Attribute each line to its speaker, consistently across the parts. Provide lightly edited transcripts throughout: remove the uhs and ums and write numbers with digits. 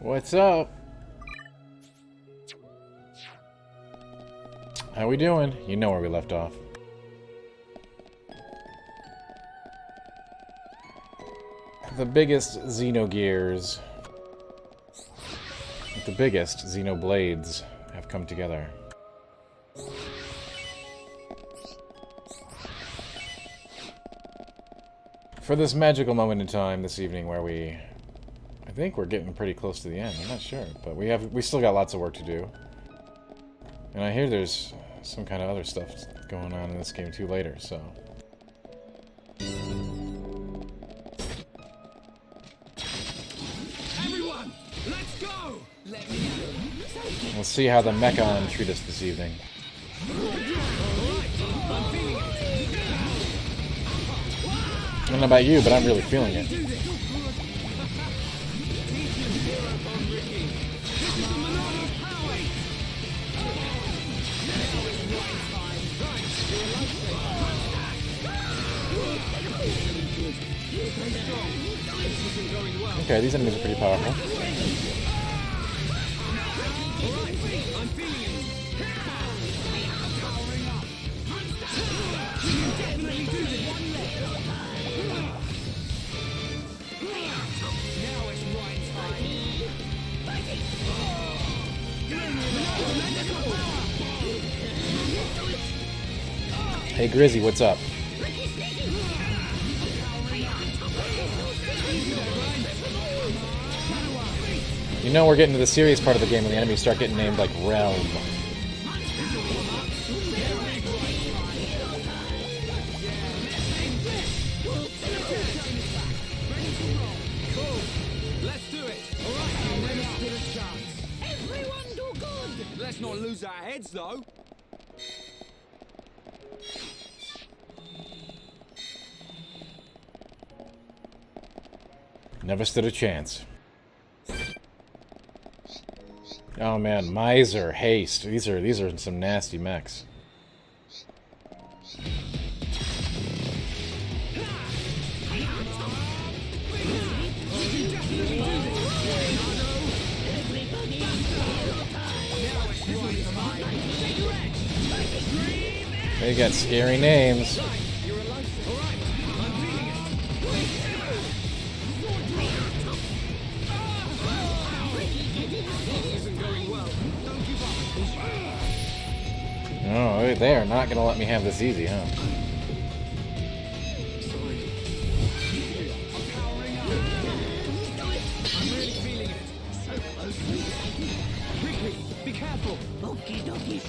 Speaker 1: What's up? How we doing? You know where we left off. The biggest Xenogears, the biggest Xenoblades have come together. For this magical moment in time this evening where I think we're getting pretty close to the end. I'm not sure, but we still got lots of work to do. And I hear there's some kind of other stuff going on in this game too later, so.
Speaker 2: Everyone, let's go.
Speaker 1: We'll see how the Mechon treat us this evening. I don't know about you, but I'm really feeling it. Okay, these enemies are pretty powerful. Hey Grizzy, what's up? You know we're getting to the serious part of the game when the enemies start getting named like Realm.
Speaker 2: Let's do it. All right, let us give it a chance. Everyone do good. Let's not lose our heads though.
Speaker 1: Never stood a chance. Oh man, Miser, Haste. These are some nasty mechs. They got scary names. Oh, they are not gonna let me have this easy, huh?
Speaker 2: Be careful. Okie dokie,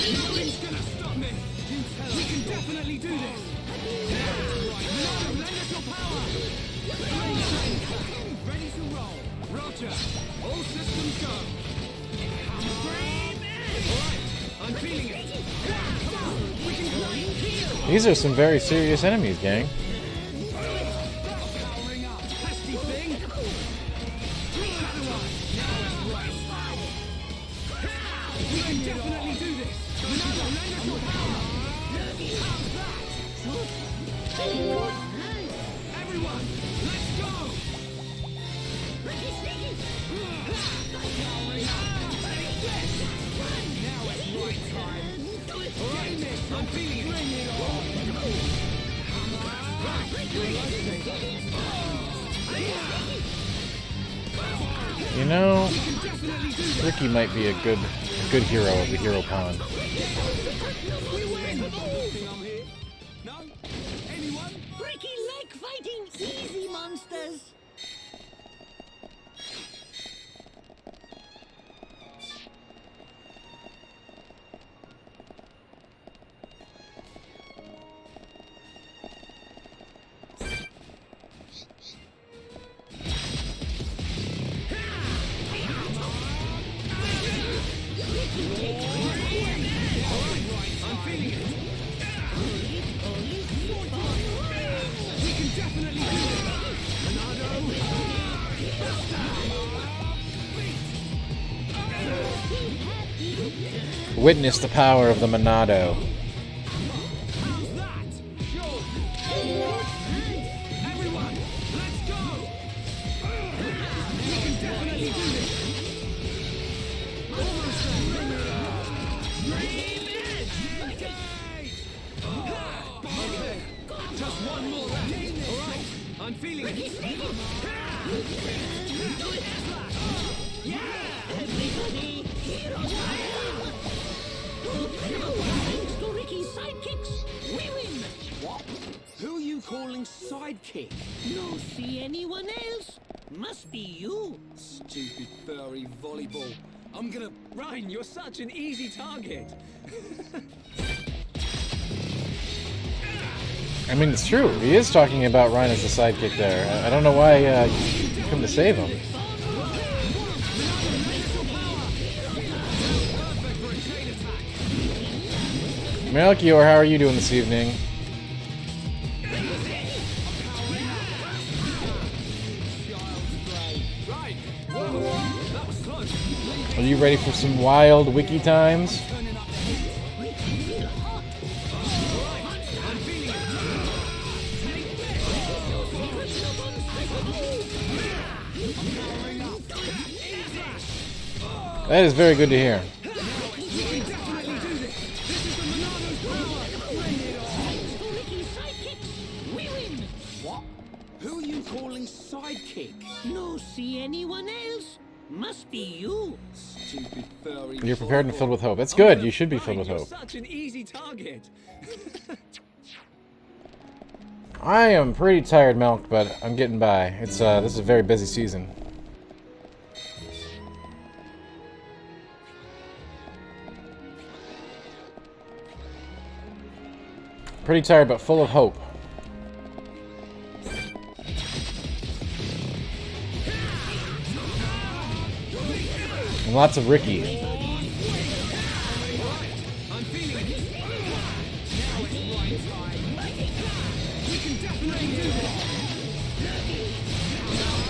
Speaker 2: Nothing's gonna stop me. We can definitely do this. Lend us your power. Ready to roll. Roger. All systems go. I'm feeling it. We can go.
Speaker 1: These are some very serious enemies, gang.
Speaker 2: Powering up. Pesky thing. We can definitely do this. Lend us your power. Everyone, let's go. Now it's right time. Alright, I'm feeling it. Bring it on.
Speaker 1: You know, Ricky might be a good hero of the hero pond.
Speaker 2: No? Anyone?
Speaker 3: Bricky leg fighting, easy monsters.
Speaker 2: I'm feeling it. We can definitely do
Speaker 1: it. Witness the power of the Monado.
Speaker 2: How's that? Sure. Everyone, let's go. feeling it.
Speaker 3: Everybody, hero time! Thanks to Ricky's sidekicks, we win!
Speaker 2: What? Who are you calling sidekick?
Speaker 3: No see anyone else? Must be you.
Speaker 2: Stupid furry volleyball. I'm gonna... Ryan, you're such an easy target.
Speaker 1: I mean, it's true. He is talking about Ryan as the sidekick there. I don't know why you come to save him. Melchior, how are you doing this evening? Are you ready for some wild wiki times? That is very good to hear.
Speaker 2: What? Who are you calling sidekick?
Speaker 3: No see anyone else? Must be you.
Speaker 2: Stupid furry.
Speaker 1: You're prepared and
Speaker 2: volleyball.
Speaker 1: filled with hope. That's
Speaker 2: I'm
Speaker 1: good.
Speaker 2: gonna-
Speaker 1: You should be filled
Speaker 2: Ryan,
Speaker 1: with
Speaker 2: you're
Speaker 1: hope.
Speaker 2: such an easy target.
Speaker 1: I am pretty tired, Milk, but I'm getting by. It's this is a very busy season. Pretty tired, but full of hope. And lots of Ricky.
Speaker 2: I'm feeling it. Now it's right time. We can definitely do this.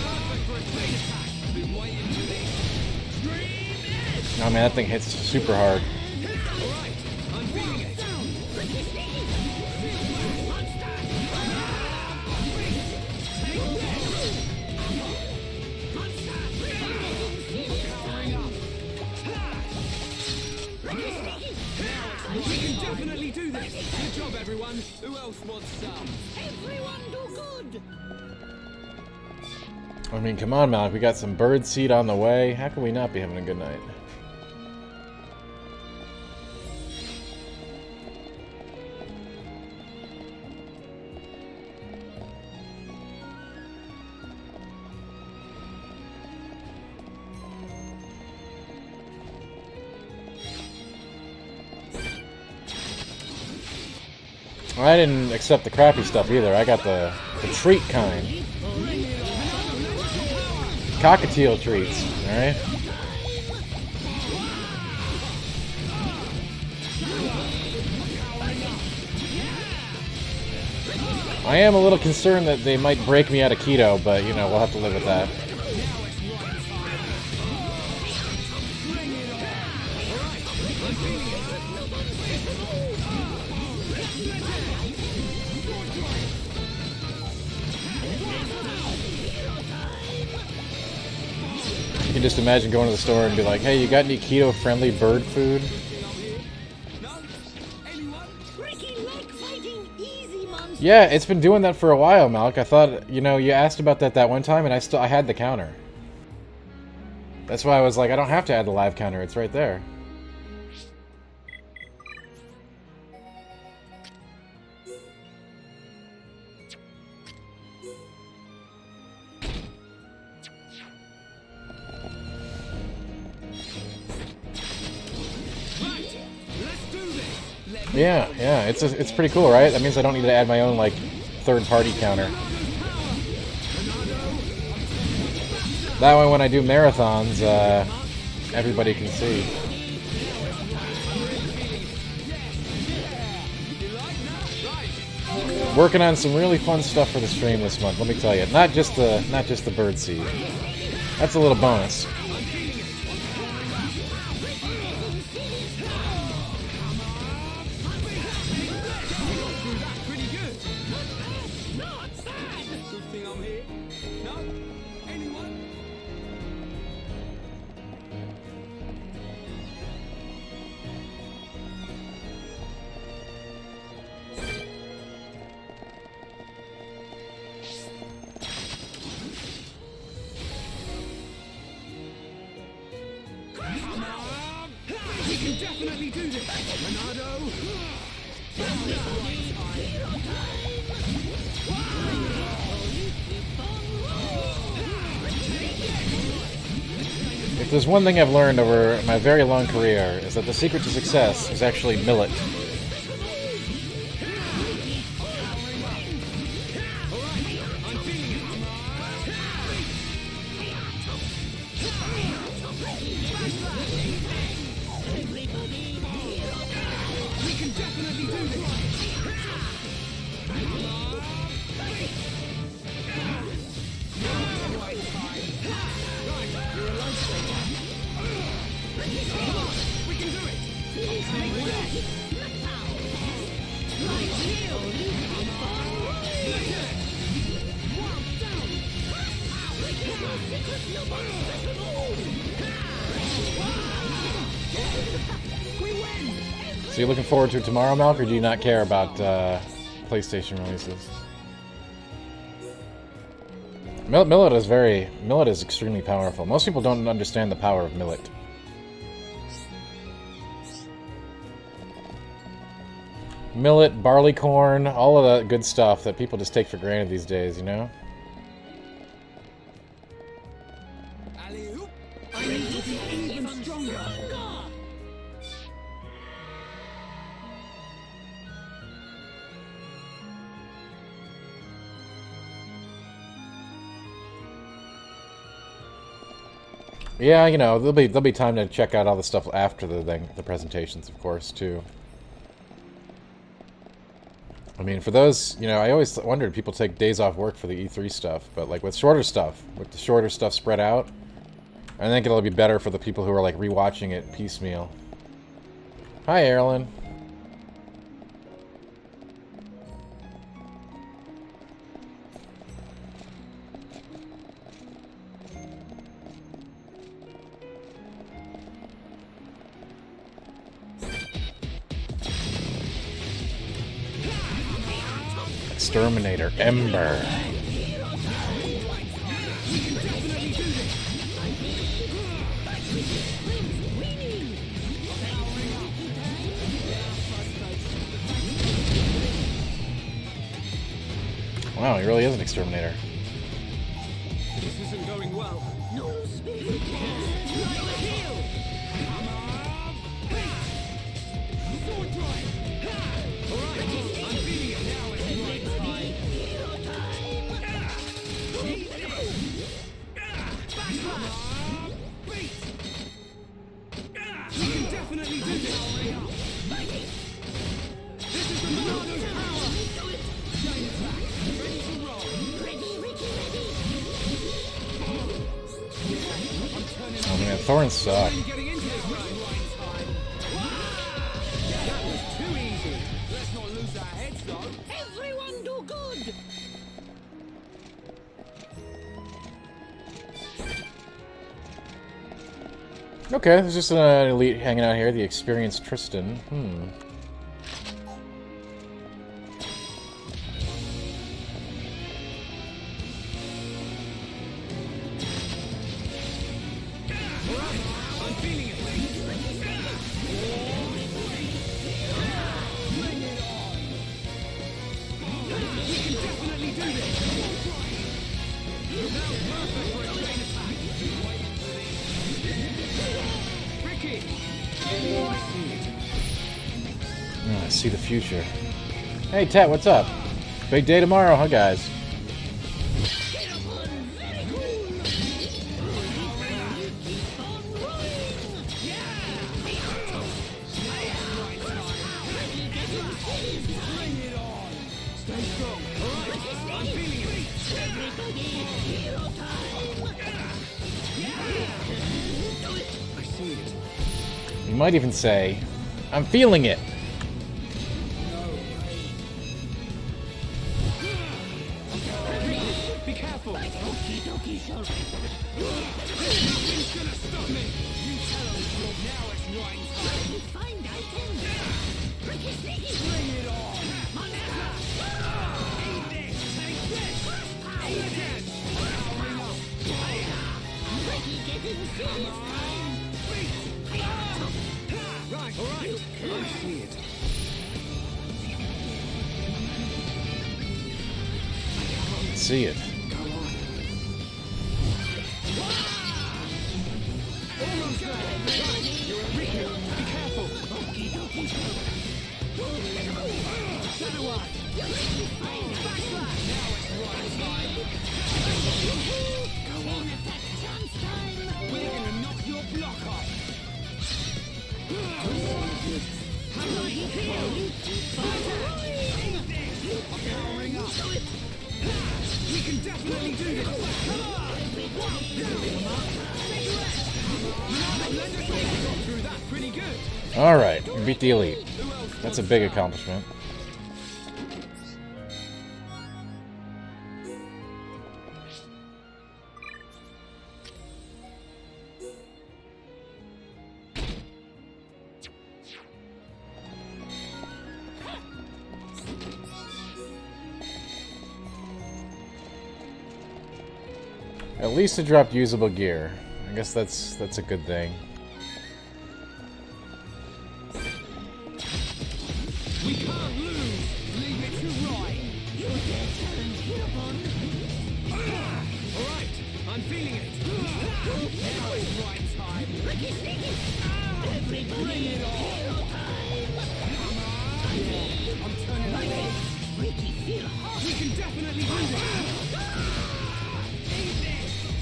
Speaker 2: Perfect for a chain attack. I've been waiting for this.
Speaker 1: Oh man, that thing hits super hard.
Speaker 2: Alright, I'm feeling it. We can definitely do this. Good job, everyone. Who else wants some?
Speaker 3: Everyone do good.
Speaker 1: I mean, come on, Malik. We got some bird seed on the way. How can we not be having a good night? I didn't accept the crappy stuff either. I got the treat kind. Cockatiel treats, alright? I am a little concerned that they might break me out of keto, but, you know, we'll have to live with that. You can just imagine going to the store and be like, hey, you got any keto-friendly bird food?
Speaker 3: Ricky like fighting easy monsters.
Speaker 1: Yeah, it's been doing that for a while, Malik. I thought, you know, you asked about that one time, and I had the counter. That's why I was like, I don't have to add the live counter. It's right there. Yeah, it's pretty cool, right? That means I don't need to add my own, like, third-party counter. That way when I do marathons, everybody can see. Working on some really fun stuff for the stream this month, let me tell you. Not just the bird seed. That's a little bonus.
Speaker 2: definitely do this. Monado.
Speaker 1: If there's one thing I've learned over my very long career, is that the secret to success is actually millet. So you're looking forward to tomorrow, Malk, or do you not care about PlayStation releases? Millet is extremely powerful. Most people don't understand the power of millet. Millet, barley corn, all of that good stuff that people just take for granted these days, you know?
Speaker 2: I need to be even stronger.
Speaker 1: Yeah, you know, there'll be time to check out all the stuff after the presentations, of course, too. I mean, for those, you know, I always wondered people take days off work for the E3 stuff, but like with the shorter stuff spread out, I think it'll be better for the people who are like rewatching it piecemeal. Hi, Erlen. Exterminator Ember. Wow, he really is an exterminator.
Speaker 2: This isn't going well.
Speaker 3: No spirit. Heal.
Speaker 2: Sword drive. Alright, I'm feeling it now. It's right time.
Speaker 3: Hero time.
Speaker 2: Beat. We can definitely do this. This is the Monado's power. Chain attack. Ready to roll.
Speaker 3: Ready, Ricky, ready.
Speaker 2: I'm turning
Speaker 1: Oh man, thorns suck.
Speaker 2: I'm getting into this run. That was too easy. Let's not lose our heads though.
Speaker 3: Everyone do good.
Speaker 1: Okay, there's just an elite hanging out here, the experienced Tristan.
Speaker 2: I'm feeling it. We can definitely do this. Now perfect for a chain attack. Ricky.
Speaker 1: I see the future. Hey, Tet, what's up? Big day tomorrow, huh, guys?
Speaker 3: Get up on very cool. Keep on rolling.
Speaker 2: Bring it on. Stay strong. Alright, I'm feeling it.
Speaker 3: Everybody, hero time.
Speaker 2: I see it.
Speaker 1: You might even say, I'm feeling it.
Speaker 2: Be careful.
Speaker 3: Okie dokie, sir.
Speaker 2: Nothing's gonna stop me. You tell them. Now it's right time.
Speaker 3: Find item. Ricky, sneaky.
Speaker 2: Bring it on.
Speaker 3: Moneta.
Speaker 2: Eat this. Take this. Eat this. Powering up.
Speaker 3: Ricky getting serious time.
Speaker 2: Right, cleared.
Speaker 1: See it.
Speaker 2: Almost there. You're a reaper. Be careful. Shadow Eye. Backslash. Now it's right time. Go on. We're gonna knock your block off. I'm powering up. We can definitely do this. Come on. Got through that pretty good.
Speaker 1: Alright, we beat the elite. That's a big accomplishment. At least it dropped usable gear. I guess that's a good thing.
Speaker 2: We can't lose. Leave it to right. Alright, I'm feeling it. Now it's right time. Bring it on. Come on. I'm turning it on. We can definitely do this.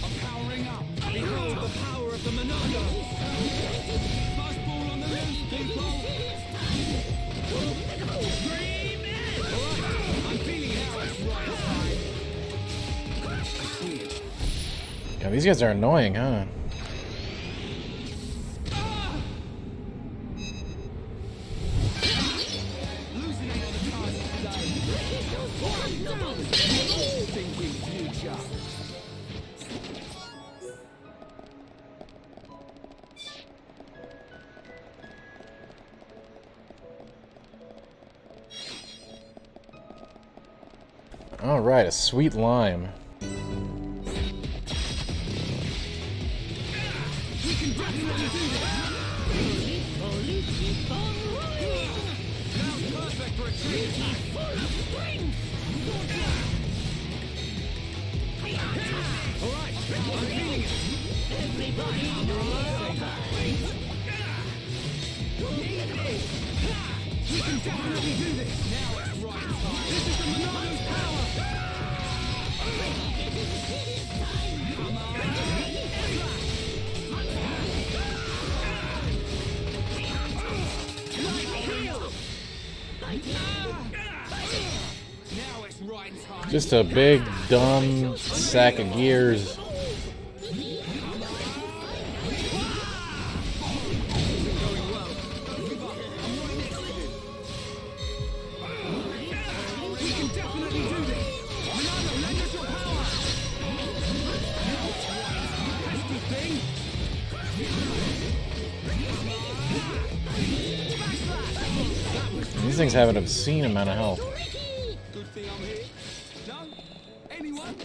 Speaker 2: I'm powering up. Behold the power of the Monado. First ball on the loose, people. I'm feeling it now. It's right time. I see it.
Speaker 1: Yeah, these guys are annoying, huh?
Speaker 2: Losing ain't on the cards today. Thinking future.
Speaker 1: Alright, a sweet lime.
Speaker 2: We can definitely do this. Now's perfect for a treat. Alright, I'm feeling it. We can definitely do this. Now it's right time. This is the Monado's power. Come on. Now it's right time.
Speaker 1: Just a big, dumb sack of gears.
Speaker 2: We can definitely do this. Monado, lend us your power. Pesky thing.
Speaker 1: These things have an obscene amount of health.
Speaker 2: Good thing I'm here. No? Anyone?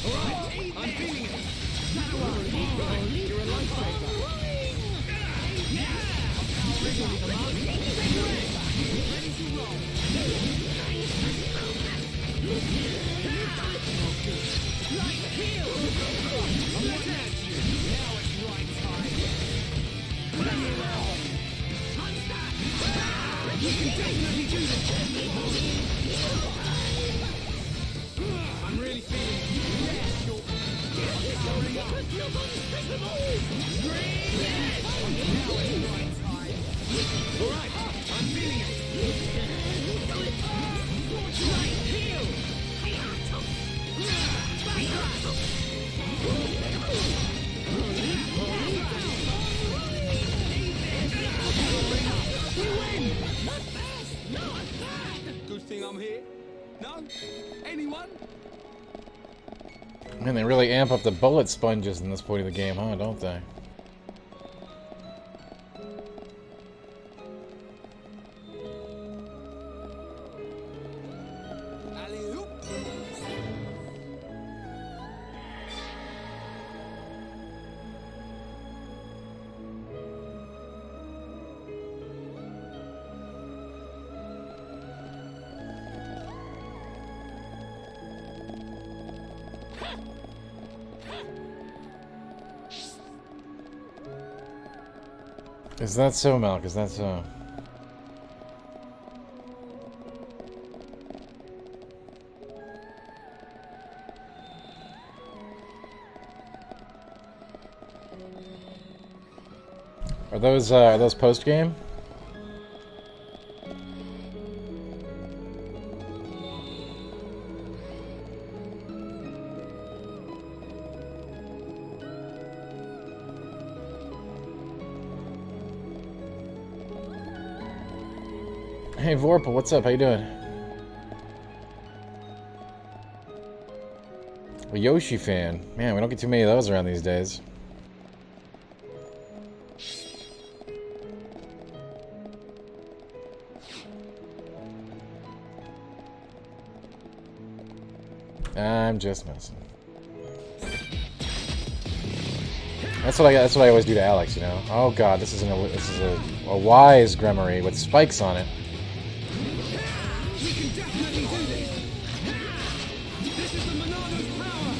Speaker 2: Alright, I'm feeling it. Shadow Eye. Right, you're a lifesaver. I'm powering up. Ready to roll. Right heel. I'm looking at you. Now it's right time. Bring it on. You can definitely do this. I'm really feeling it. Yes, you're powering up. Now it's right time. Alright, I'm feeling it. Right heel. We win! Good thing I'm here. No? Anyone?
Speaker 1: Man, they really amp up the bullet sponges in this point of the game, huh? Don't they? Is that so, Malk? Is that so? Are those post game? Hey Vorpal, what's up? How you doing? A Yoshi fan. Man, we don't get too many of those around these days. I'm just messing. That's what I always do to Alex, you know. Oh god, this is a wise Gremory with spikes on it.
Speaker 2: We can definitely do this. This is the Monado's power.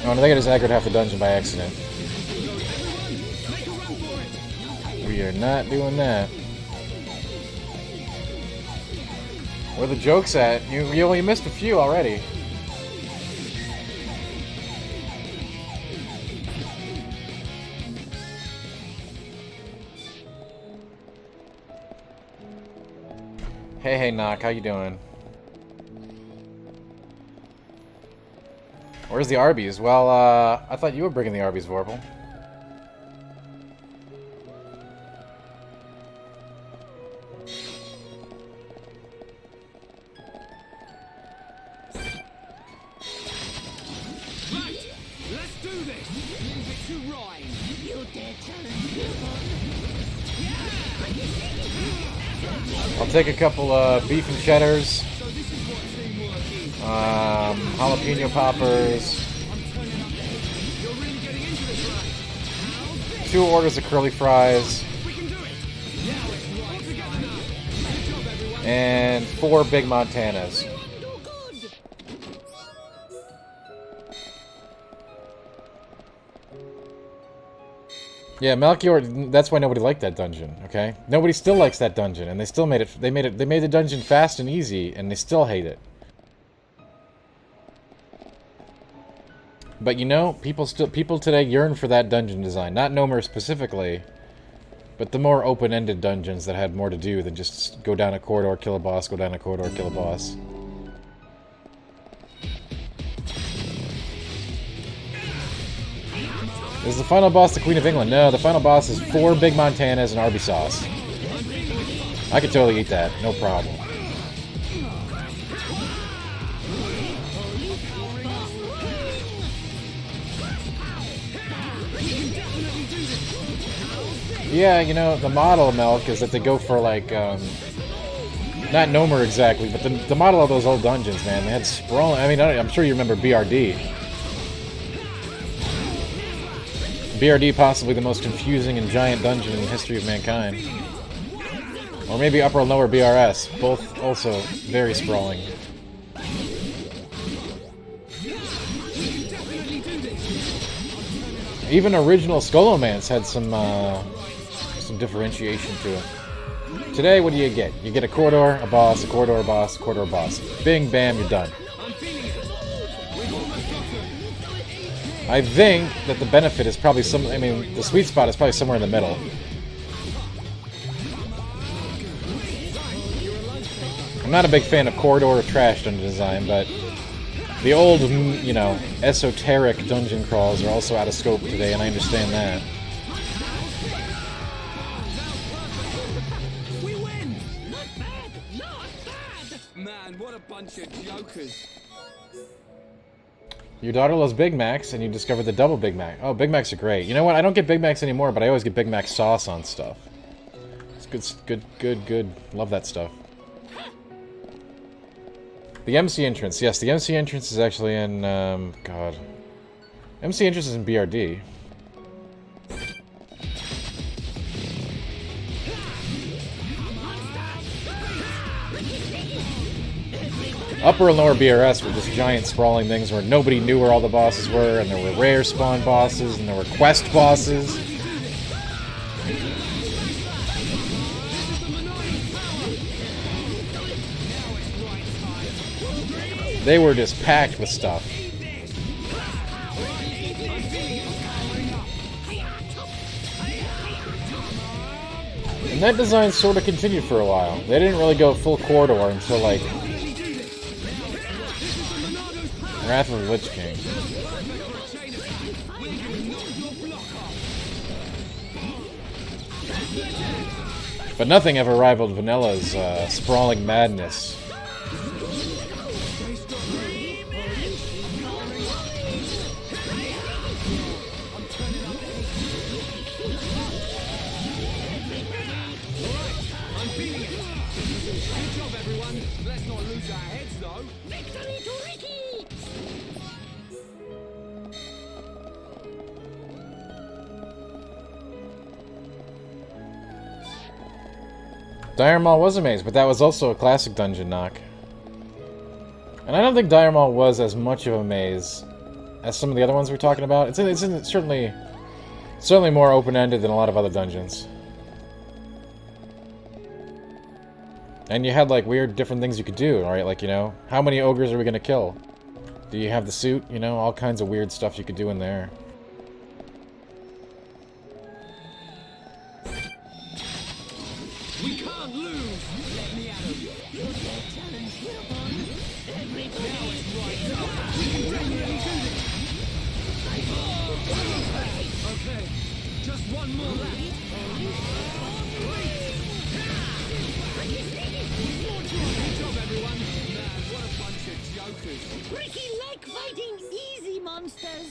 Speaker 1: Oh, and I think I just aggroed half the dungeon by accident.
Speaker 2: Everyone, make a run for it.
Speaker 1: We are not doing that. Where the joke's at? You missed a few already. Hey, Knock, how you doing? Where's the Arby's? Well, I thought you were bringing the Arby's, Vorpal.
Speaker 2: Right, let's do this. Music to rhyme.
Speaker 3: You dare challenge me?
Speaker 1: I'll take a couple beef and cheddars,
Speaker 2: So this is what teamwork is.
Speaker 1: jalapeno poppers,
Speaker 2: I'm turning up the heat. You're really getting into this, right?
Speaker 1: 2 orders of curly fries,
Speaker 2: We can do it. Now it's right. All together now. Good job, everyone.
Speaker 1: and 4 Big Montanas.
Speaker 3: Do good.
Speaker 1: Yeah, Melchior, that's why nobody liked that dungeon, okay? Nobody still likes that dungeon, and they still made it, they made the dungeon fast and easy, and they still hate it. But you know, people today yearn for that dungeon design. Not Nomer specifically, but the more open-ended dungeons that had more to do than just go down a corridor, kill a boss, go down a corridor, kill a boss. Is the final boss the Queen of England? No, the final boss is 4 Big Montanas and Arby sauce. I could totally eat that, no problem. Yeah, you know, the model, Milk, is that they go for, like, not Nomer exactly, but the model of those old dungeons, man, they had sprawling, I mean, I'm sure you remember BRD. BRD possibly the most confusing and giant dungeon in the history of mankind. Or maybe upper and lower BRS, both also very sprawling. Even original Skolomance had some differentiation to it. Today, what do you get? You get a corridor, a boss, a corridor, a boss, a corridor, a boss. Bing, bam, you're done. I think that the benefit is probably the sweet spot is probably somewhere in the middle. I'm not a big fan of corridor or trash dungeon design, but the old, you know, esoteric dungeon crawls are also out of scope today, and I understand that.
Speaker 2: We win! Not bad! Not bad! Man, what a bunch of jokers.
Speaker 1: Your daughter loves Big Macs, and you discovered the double Big Mac. Oh, Big Macs are great. You know what? I don't get Big Macs anymore, but I always get Big Mac sauce on stuff. It's good. Love that stuff. The MC entrance. Yes, the MC entrance is actually in, God. MC entrance is in BRD. Upper and lower BRS were just giant sprawling things where nobody knew where all the bosses were, and there were rare spawn bosses, and there were quest bosses. They were just packed with stuff. And that design sort of continued for a while. They didn't really go full corridor until, like, Wrath of the Lich King. But nothing ever rivaled Vanilla's sprawling madness. Dire Maul was a maze, but that was also a classic dungeon knock. And I don't think Dire Maul was as much of a maze as some of the other ones we're talking about. It's certainly more open-ended than a lot of other dungeons. And you had, like, weird different things you could do, right? Like, you know, how many ogres are we gonna kill? Do you have the suit? You know, all kinds of weird stuff you could do in there.
Speaker 2: We can't lose! Let me at him!
Speaker 3: Challenge hereupon. Everybody.
Speaker 2: Now it's right up! We can definitely do this! Okay, just one more lap! Good job, everyone! Man, what a bunch of jokers!
Speaker 3: Ricky like fighting easy monsters.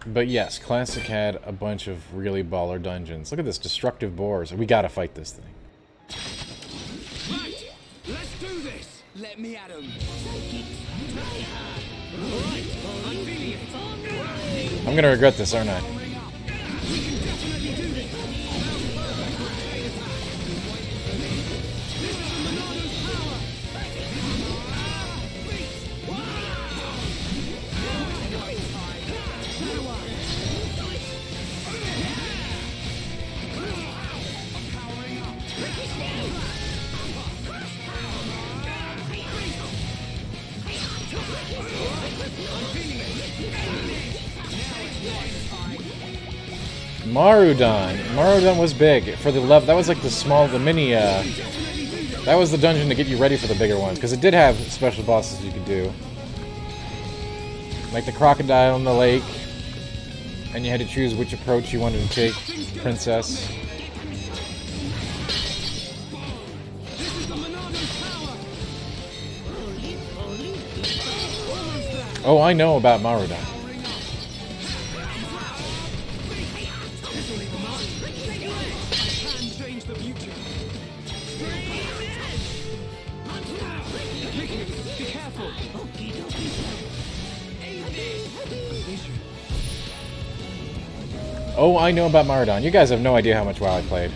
Speaker 1: But yes, Classic had a bunch of really baller dungeons. Look at this, destructive boars. We gotta fight this thing.
Speaker 2: Right! Let's do this! Let me at him!
Speaker 3: Right.
Speaker 2: I'm feeling it!
Speaker 1: I'm gonna regret this, aren't I?
Speaker 2: We can definitely do this! This is the Monado's power!
Speaker 1: Marudon. Marudon was big for the level. That was like the mini. That was the dungeon to get you ready for the bigger ones, because it did have special bosses you could do, like the crocodile in the lake, and you had to choose which approach you wanted to take, Princess.
Speaker 2: This is the Monado's power!
Speaker 1: Oh, I know about Marudon.
Speaker 2: Can change the future! Be careful!
Speaker 1: Oh, I know about Marudon. You guys have no idea how much WoW I played.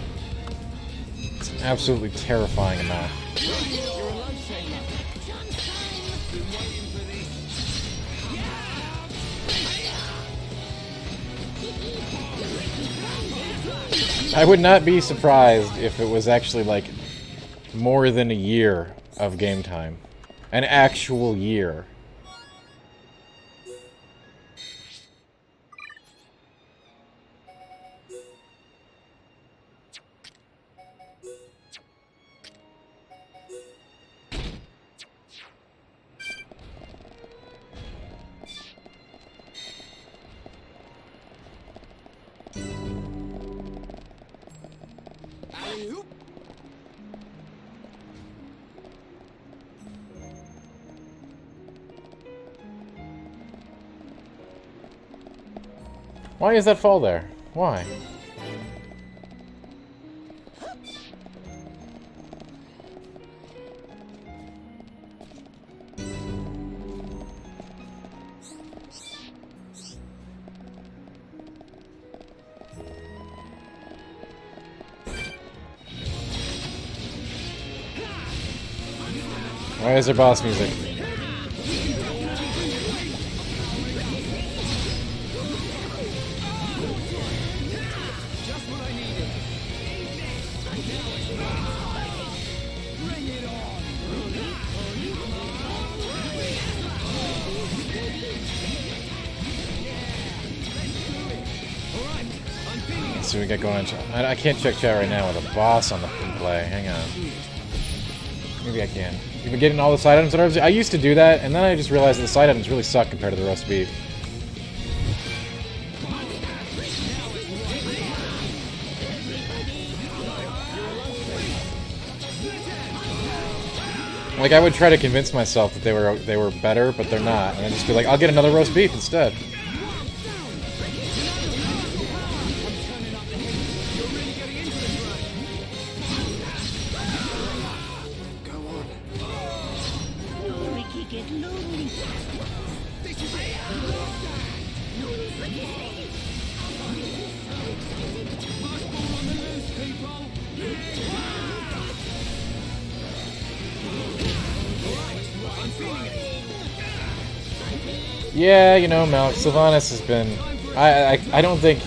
Speaker 1: It's an absolutely terrifying amount. I would not be surprised if it was actually, like, more than a year of game time. An actual year.
Speaker 2: Alley-oop!
Speaker 1: Why is that fall there? Why? Why is there boss music? Let's see what we got going on. I can't check chat right now with a boss on the play. Hang on. Maybe I can. You've been getting all the side items. I used to do that, and then I just realized that the side items really suck compared to the roast beef. Like, I would try to convince myself that they were better, but they're not. And I'd just be like, I'll get another roast beef instead. Yeah, you know, Malk, Sylvanas has been... I don't think...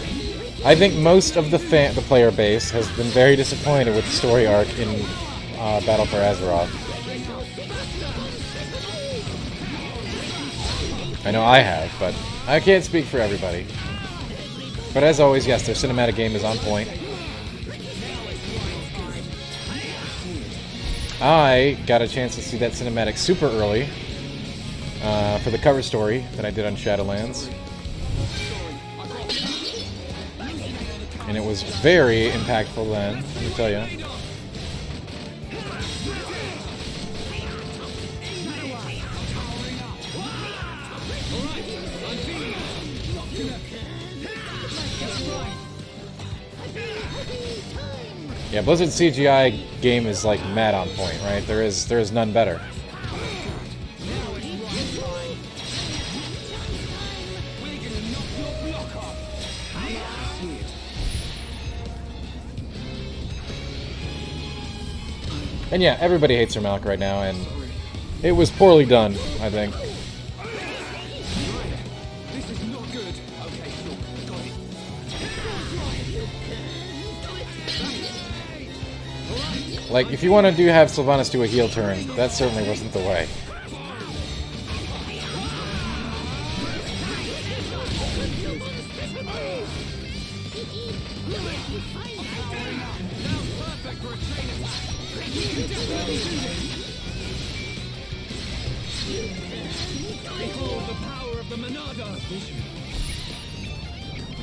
Speaker 1: I think most of the player base has been very disappointed with the story arc in Battle for Azeroth. I know I have, but I can't speak for everybody. But as always, yes, their cinematic game is on point. I got a chance to see that cinematic super early. For the cover story that I did on Shadowlands. And it was very impactful then, let me tell you. Yeah, Blizzard's CGI game is like mad on point, right? There is none better. And yeah, everybody hates her Malk right now, and it was poorly done, I think. Like, if you want to have Sylvanas do a heel turn, that certainly wasn't the way.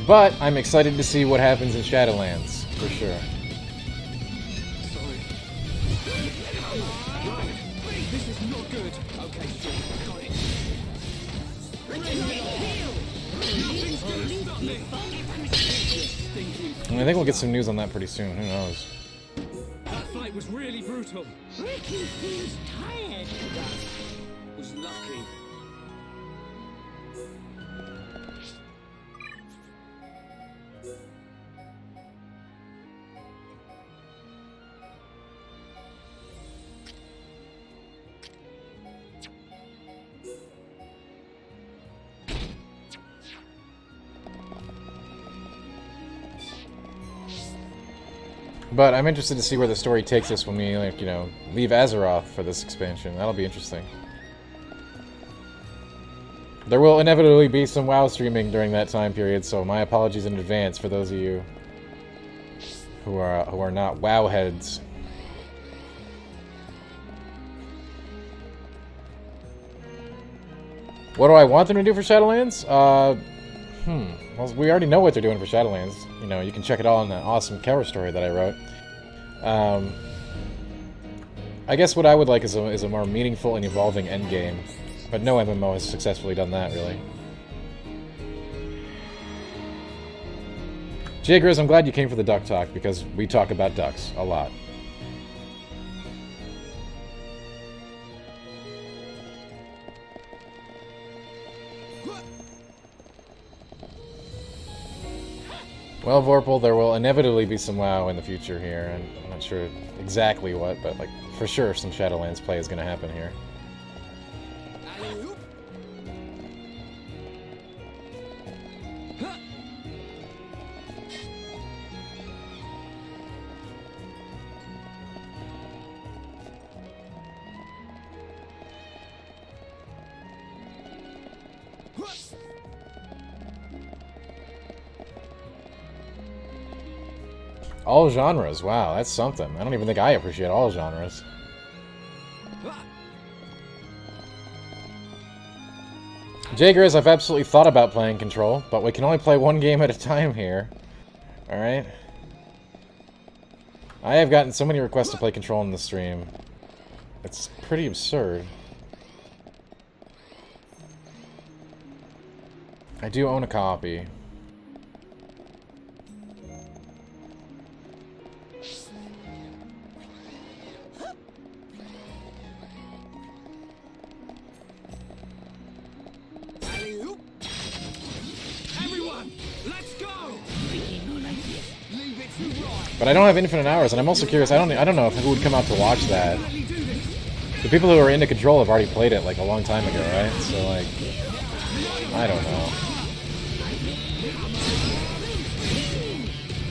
Speaker 1: But I'm excited to see what happens in Shadowlands, for sure. I think we'll get some news on that pretty soon. Who knows?
Speaker 2: That fight was really brutal.
Speaker 3: Ricky seems tired.
Speaker 2: Was lucky.
Speaker 1: But I'm interested to see where the story takes us when we, like, you know, leave Azeroth for this expansion. That'll be interesting. There will inevitably be some WoW streaming during that time period, so my apologies in advance for those of you who are not WoW heads. What do I want them to do for Shadowlands? Well, we already know what they're doing for Shadowlands. You know, you can check it all in that awesome cover story that I wrote. I guess what I would like is a more meaningful and evolving endgame. But no MMO has successfully done that, really. Jay Grizz, I'm glad you came for the duck talk, because we talk about ducks a lot. Well, Vorpal, there will inevitably be some WoW in the future here, and I'm not sure exactly what, but like for sure some Shadowlands play is going to happen here. All genres, wow, that's something. I don't even think I appreciate all genres. Jagers, I've absolutely thought about playing Control, but we can only play one game at a time here. Alright? I have gotten so many requests to play Control in the stream. It's pretty absurd. I do own a copy. But I don't have infinite hours, and I'm also curious. I don't know who would come out to watch that. The people who are into Control have already played it like a long time ago, right? So like, I don't know.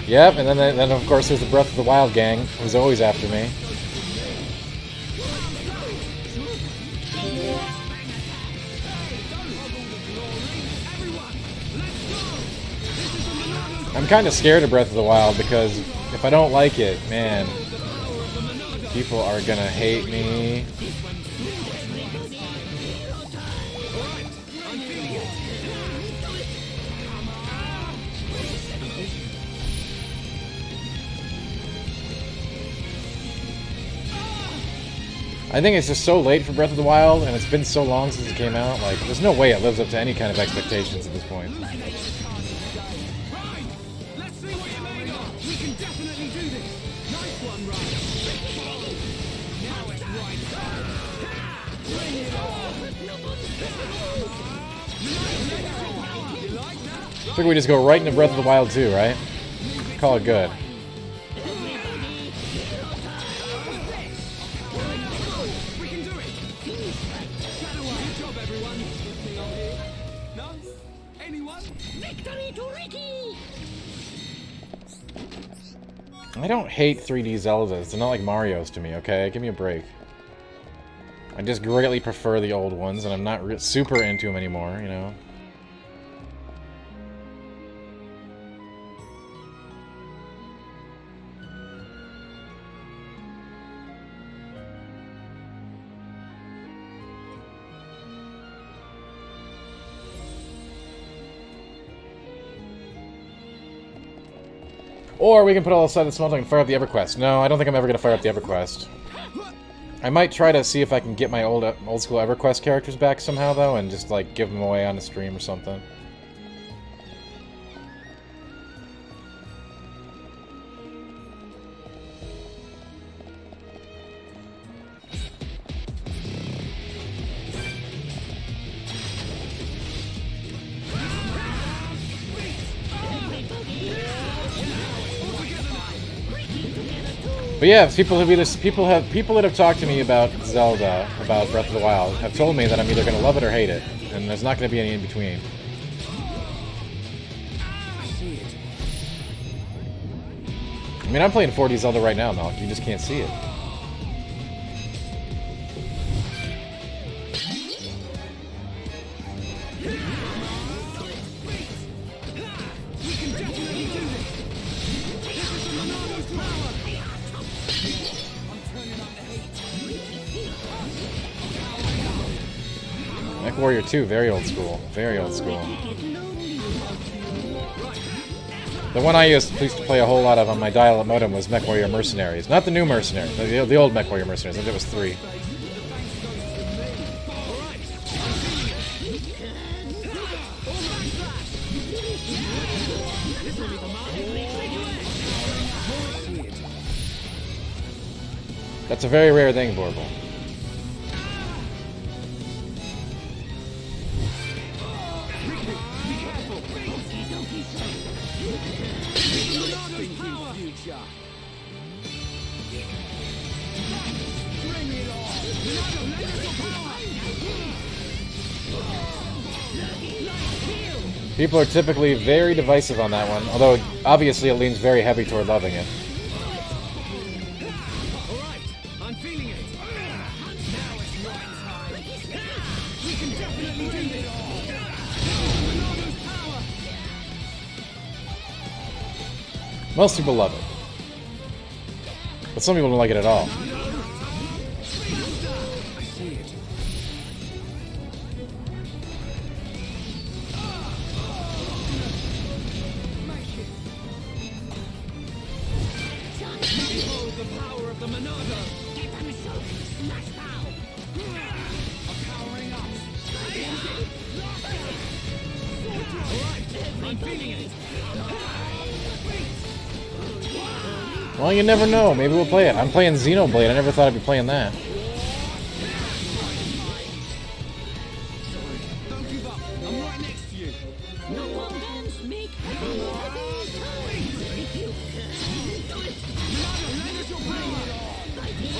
Speaker 1: Yep, and then of course there's the Breath of the Wild gang, who's always after me. I'm kind of scared of Breath of the Wild because if I don't like it, man, people are gonna hate me. I think it's just so late for Breath of the Wild, and it's been so long since it came out. Like, there's no way it lives up to any kind of expectations at this point. I think we just go right into Breath of the Wild 2, right? Call it good. I don't hate 3D Zeldas. They're not like Mario's to me, okay? Give me a break. I just greatly prefer the old ones, and I'm not super into them anymore, you know? Or we can put all aside the smelting and fire up the EverQuest. No, I don't think I'm ever going to fire up the EverQuest. I might try to see if I can get my old school EverQuest characters back somehow, though, and just, like, give them away on the stream or something. But yeah, people that have talked to me about Zelda, about Breath of the Wild, have told me that I'm either going to love it or hate it, and there's not going to be any in between. I mean, I'm playing 4D Zelda right now, Malk. You just can't see it. Warrior 2, very old school. Very old school. The one I used to play a whole lot of on my dial-up modem was Mech Warrior Mercenaries. Not the new Mercenaries, the old Mech Warrior Mercenaries. I think it was 3. That's a very rare thing, Vorpal.
Speaker 2: ya. Bring it on. Ronaldo, lend us your power.
Speaker 1: People are typically very divisive on that one, although obviously it leans very heavy toward loving it.
Speaker 2: Alright, I'm feeling it. Now it's right time. We can definitely do this. Ronaldo's power.
Speaker 1: Most people love it. But some people don't like it at all.
Speaker 2: I see it. Make it. Behold the power of the Monado.
Speaker 3: Get them so smash pow.
Speaker 2: I'm powering up. Alright, I'm feeling it.
Speaker 1: Well, you never know. Maybe we'll play it. I'm playing Xenoblade. I never thought I'd be playing that.
Speaker 2: Don't give up. I'm right next to you.
Speaker 3: No one dance, make heavy time. If you can do it.
Speaker 2: Monado, lend us your power.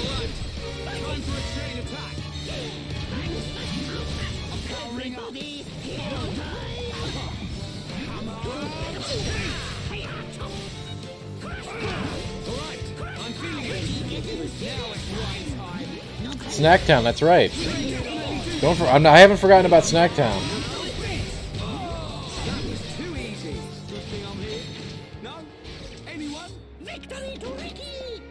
Speaker 2: Alright, time for a chain attack. I'm powering up.
Speaker 3: Everybody, hero time.
Speaker 2: Alright, I'm feeling it. Now it's right time.
Speaker 1: Snacktown, that's right. I haven't forgotten about Snacktown.
Speaker 2: That was too easy. Good thing I'm here. No? Anyone?
Speaker 3: Victory to Ricky.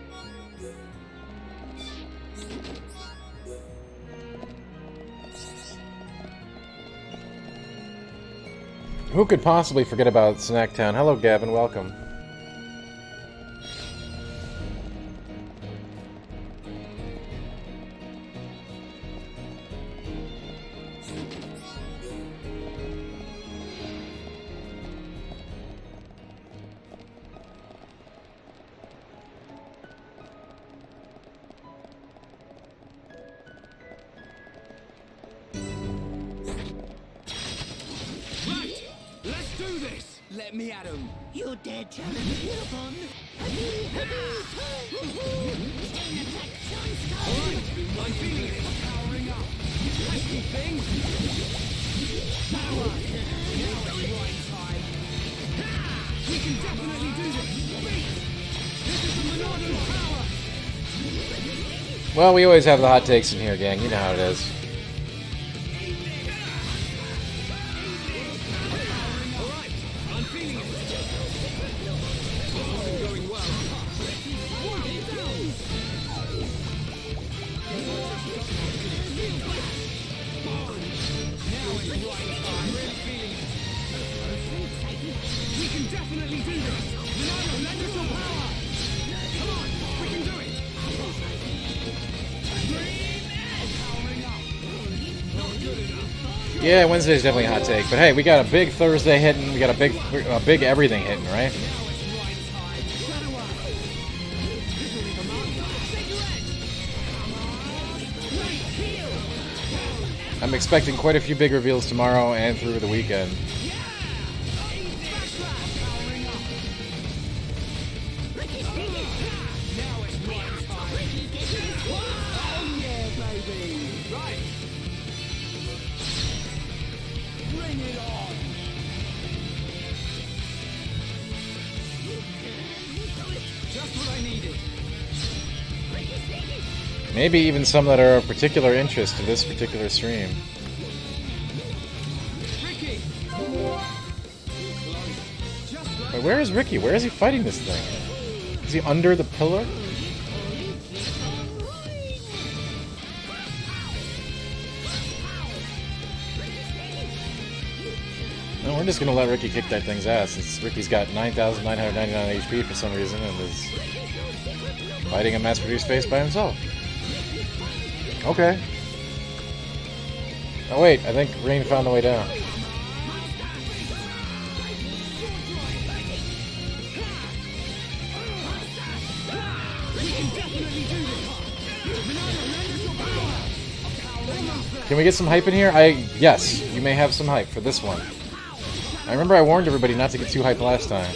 Speaker 1: Who could possibly forget about Snacktown? Hello, Gavin. Welcome.
Speaker 2: Right, let's do this. Let me at him.
Speaker 3: You dead challenge hereupon. Heavy time. Chain attack chance
Speaker 2: Alright, I'm feeling it. Powering up. Pesky thing. Power. Now it's right time. We can definitely do this. This is the Monado power.
Speaker 1: Well, we always have the hot takes in here, gang. You know how it is.
Speaker 2: Alright, I'm feeling it. This isn't going well. Now it's right time. Really feeling it. We can definitely do this. Monado, lend us your power. Come on, we can do it. Powering up. Not good enough.
Speaker 1: Yeah, Wednesday's definitely a hot take. But hey, we got a big Thursday hitting. We got a big everything hitting, right?
Speaker 2: Now it's right time. Shut away. Visually the master. Cigarette.
Speaker 1: I'm expecting quite a few big reveals tomorrow and through the weekend.
Speaker 2: Powering up. Now it's right time. Oh yeah, baby. Right. Bring it on. Just what I needed.
Speaker 1: Maybe even some that are of particular interest to this particular stream.
Speaker 2: Ricky. Just like
Speaker 1: Wait, where is Ricky? Where is he fighting this thing? Is he under the pillar? No, we're just gonna let Ricky kick that thing's ass. Ricky's got 9,999 HP for some reason and is fighting a mass-produced face by himself. Okay. Oh wait, I think Rain found the way down. Can we get some hype in here? Yes, you may have some hype for this one. I remember I warned everybody not to get too hyped last time.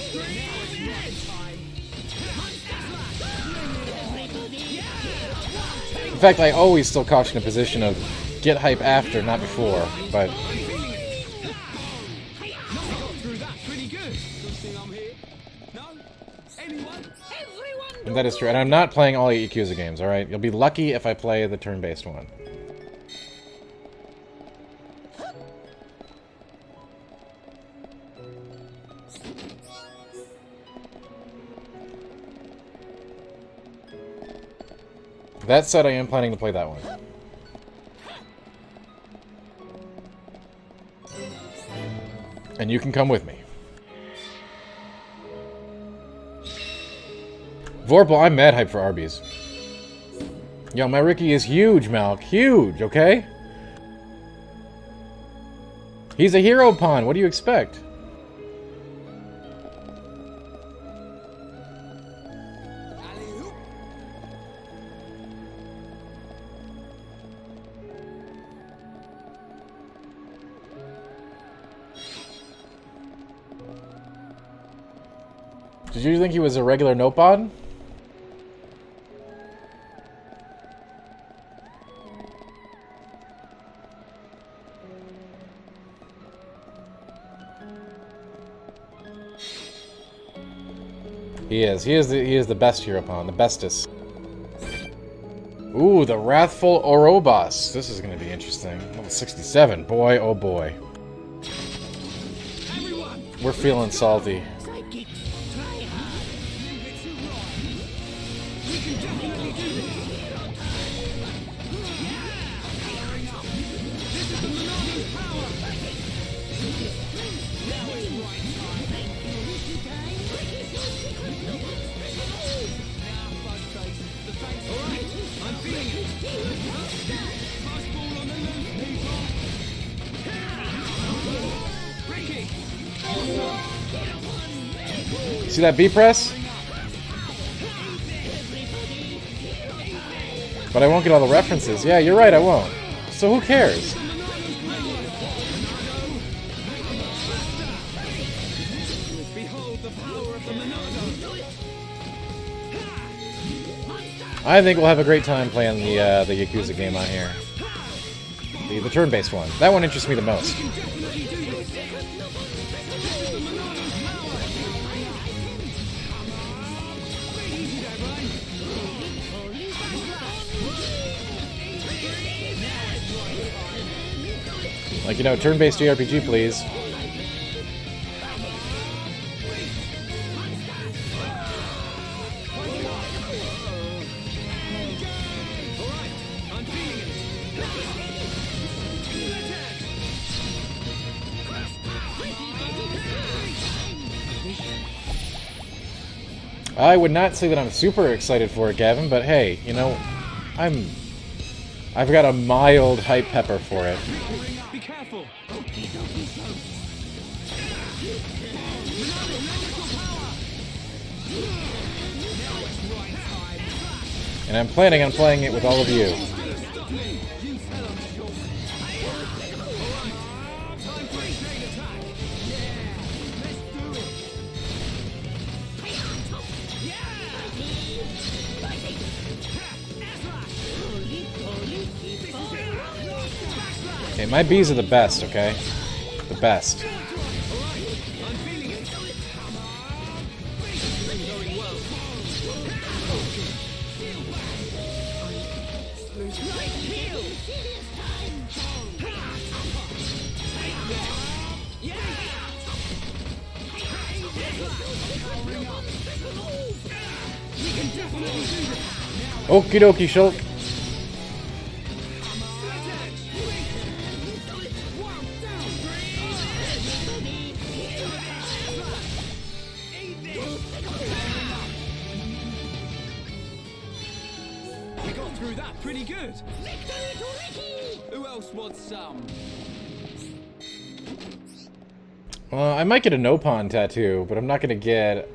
Speaker 1: In fact, I always still caution a position of get hype after, not before, but... And that is true, and I'm not playing all Yakuza games, alright? You'll be lucky if I play the turn-based one. That said, I am planning to play that one. And you can come with me. Vorpal, I'm mad hype for Arby's. Yo, my Ricky is huge, Malk. Huge, okay? He's a hero pawn. What do you expect? Did you think he was a regular Nopod? He is. He is the best hero pawn, the bestest. Ooh, the Wrathful Orobos. This is going to be interesting. Level 67. Boy, oh boy. We're feeling salty. See that B press? But I won't get all the references. Yeah, you're right, I won't. So who cares? I think we'll have a great time playing the Yakuza game on here. The turn-based one. That one interests me the most. Like, you know, turn-based JRPG, please. I would not say that I'm super excited for it, Gavin, but hey, you know, I've got a mild hype pepper for it.
Speaker 2: Be careful.
Speaker 1: And I'm planning on playing it with all of you. Okay, my Bs are the best, okay? The best. Okie dokie, Shulk.
Speaker 2: We got through that pretty good. Who else wants some?
Speaker 1: Well, I might get a no-pawn tattoo, but I'm not gonna get...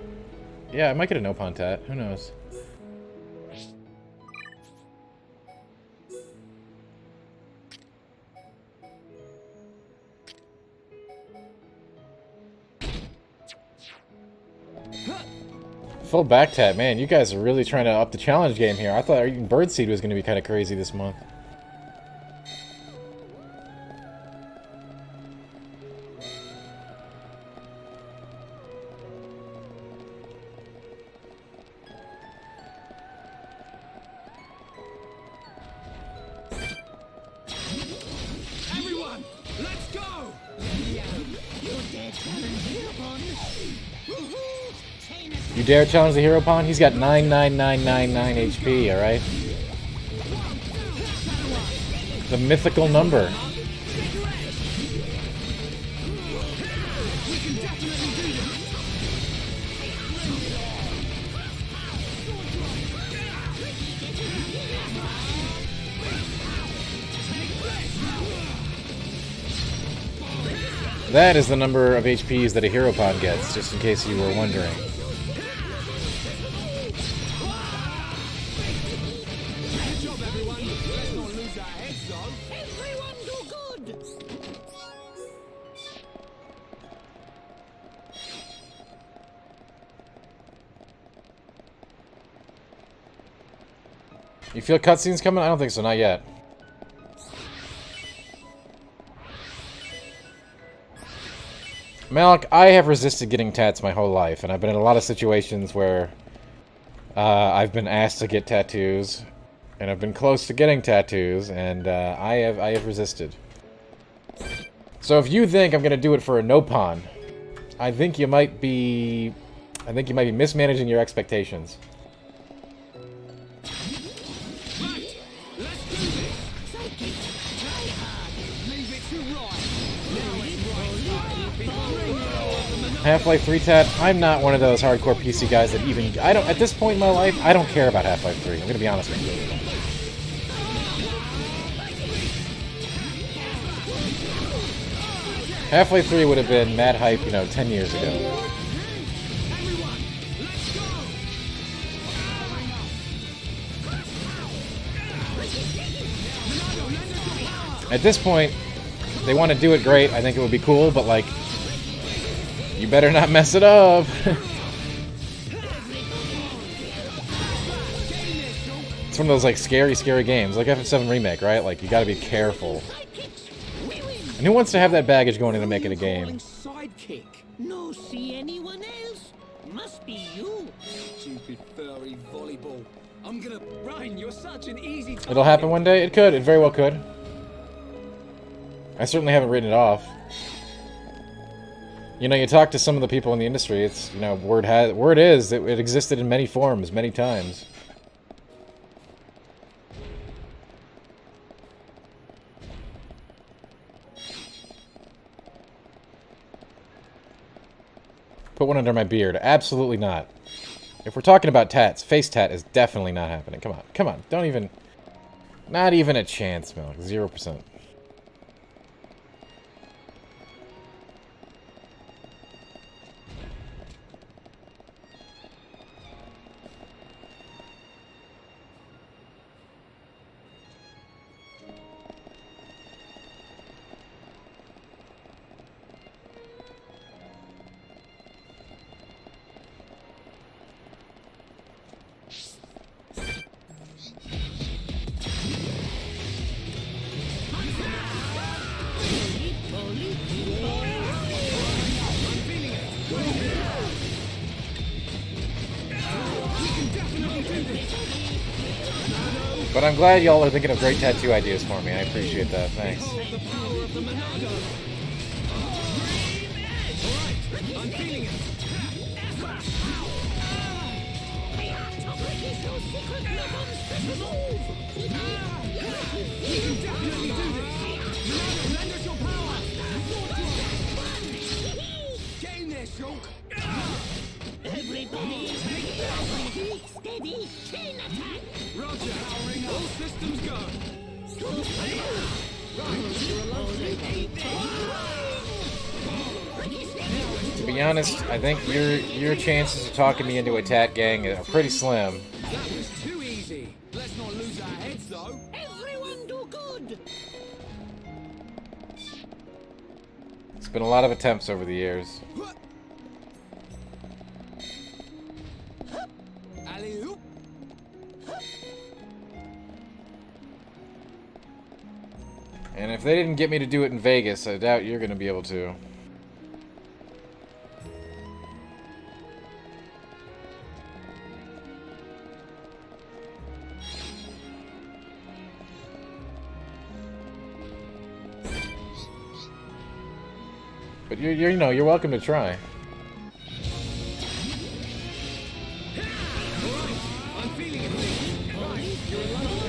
Speaker 1: Yeah, I might get a no-pawn tat. Who knows? full back tat. Man, you guys are really trying to up the challenge game here. I thought eating birdseed was going to be kind of crazy this month.
Speaker 2: Everyone, let's go!
Speaker 1: You dare challenge the hero pawn? He's got 99999 HP, alright? The mythical number. That is the number of HPs that a hero pawn gets, just in case you were wondering. You feel cutscenes coming? I don't think so, not yet. Malik, I have resisted getting tats my whole life, and I've been in a lot of situations where I've been asked to get tattoos, and I've been close to getting tattoos, and I have resisted. So if you think I'm gonna do it for a no pawn, I think you might be mismanaging your expectations. Half-Life 3 tat, I'm not one of those hardcore PC guys that even... at this point in my life, I don't care about Half-Life 3. I'm gonna be honest with you. Half-Life 3 would have been mad hype, 10 years ago. At this point, they want to do it great. I think it would be cool, but like... You better not mess it up. It's one of those like scary games, like FF7 Remake, right? Like you gotta be careful. And who wants to have that baggage going into making a game?
Speaker 3: Sidekick. No, see anyone else? Must be you.
Speaker 2: Stupid furry volleyball. I'm gonna Ryan, you're such an easy target.
Speaker 1: It'll happen one day. It could. It very well could. I certainly haven't written it off. You talk to some of the people in the industry, it's, word is that it existed in many forms, many times. Put one under my beard. Absolutely not. If we're talking about tats, face tat is definitely not happening. Come on. Come on. Don't even... Not even a chance, Milk. 0%. But I'm glad y'all are thinking of great tattoo ideas for me. I appreciate that. Thanks.
Speaker 2: I'm feeling it. You can definitely do this. Lend us your power. Get in there, Shulk.
Speaker 3: Everybody, steady, chain attack.
Speaker 2: Roger. Powering all systems go.
Speaker 1: To be honest, I think your chances of talking me into a tat gang are pretty slim.
Speaker 2: That was too easy. Let's not lose our heads, though.
Speaker 3: Everyone do good.
Speaker 1: It's been a lot of attempts over the years.
Speaker 3: Hup.
Speaker 1: And if they didn't get me to do it in Vegas, I doubt you're going to be able to. But you know, you're welcome to try.
Speaker 2: I'm feeling it. Right, you're alone.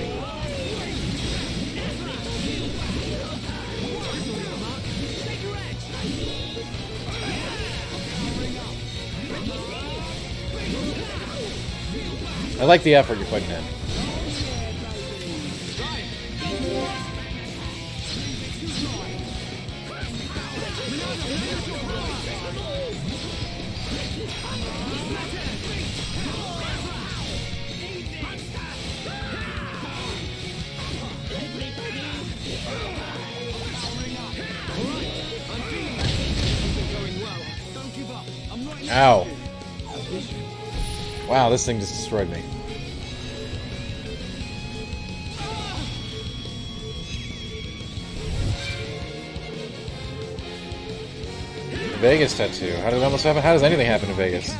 Speaker 2: Take your edge.
Speaker 1: I like the effort you're putting in. Ow. Wow, this thing just destroyed me. Vegas tattoo. How did it almost happen? How does anything happen in Vegas?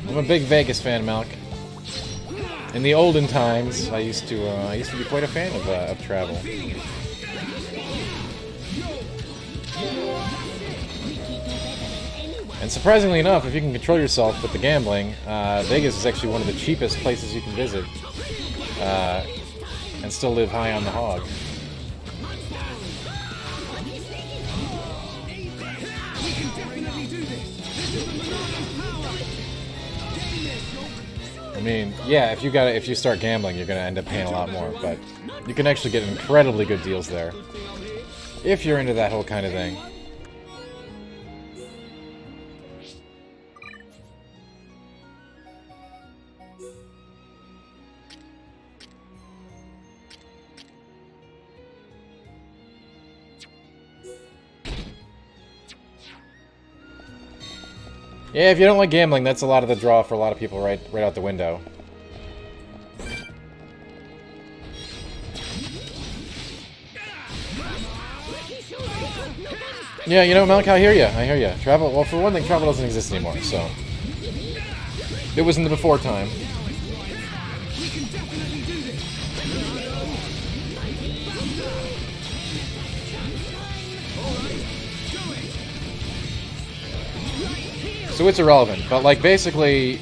Speaker 1: I'm a big Vegas fan, Malk. In the olden times, I used to be quite a fan of travel. And surprisingly enough, if you can control yourself with the gambling, Vegas is actually one of the cheapest places you can visit, and still live high on the hog. I mean, yeah, if you start gambling, you're gonna end up paying a lot more, but you can actually get incredibly good deals there if you're into that whole kind of thing. Yeah, if you don't like gambling, that's a lot of the draw for a lot of people right out the window. Yeah, you know, Malak, I hear you. Travel, well, for one thing, travel doesn't exist anymore, so... It was in the before time. So it's irrelevant, but like basically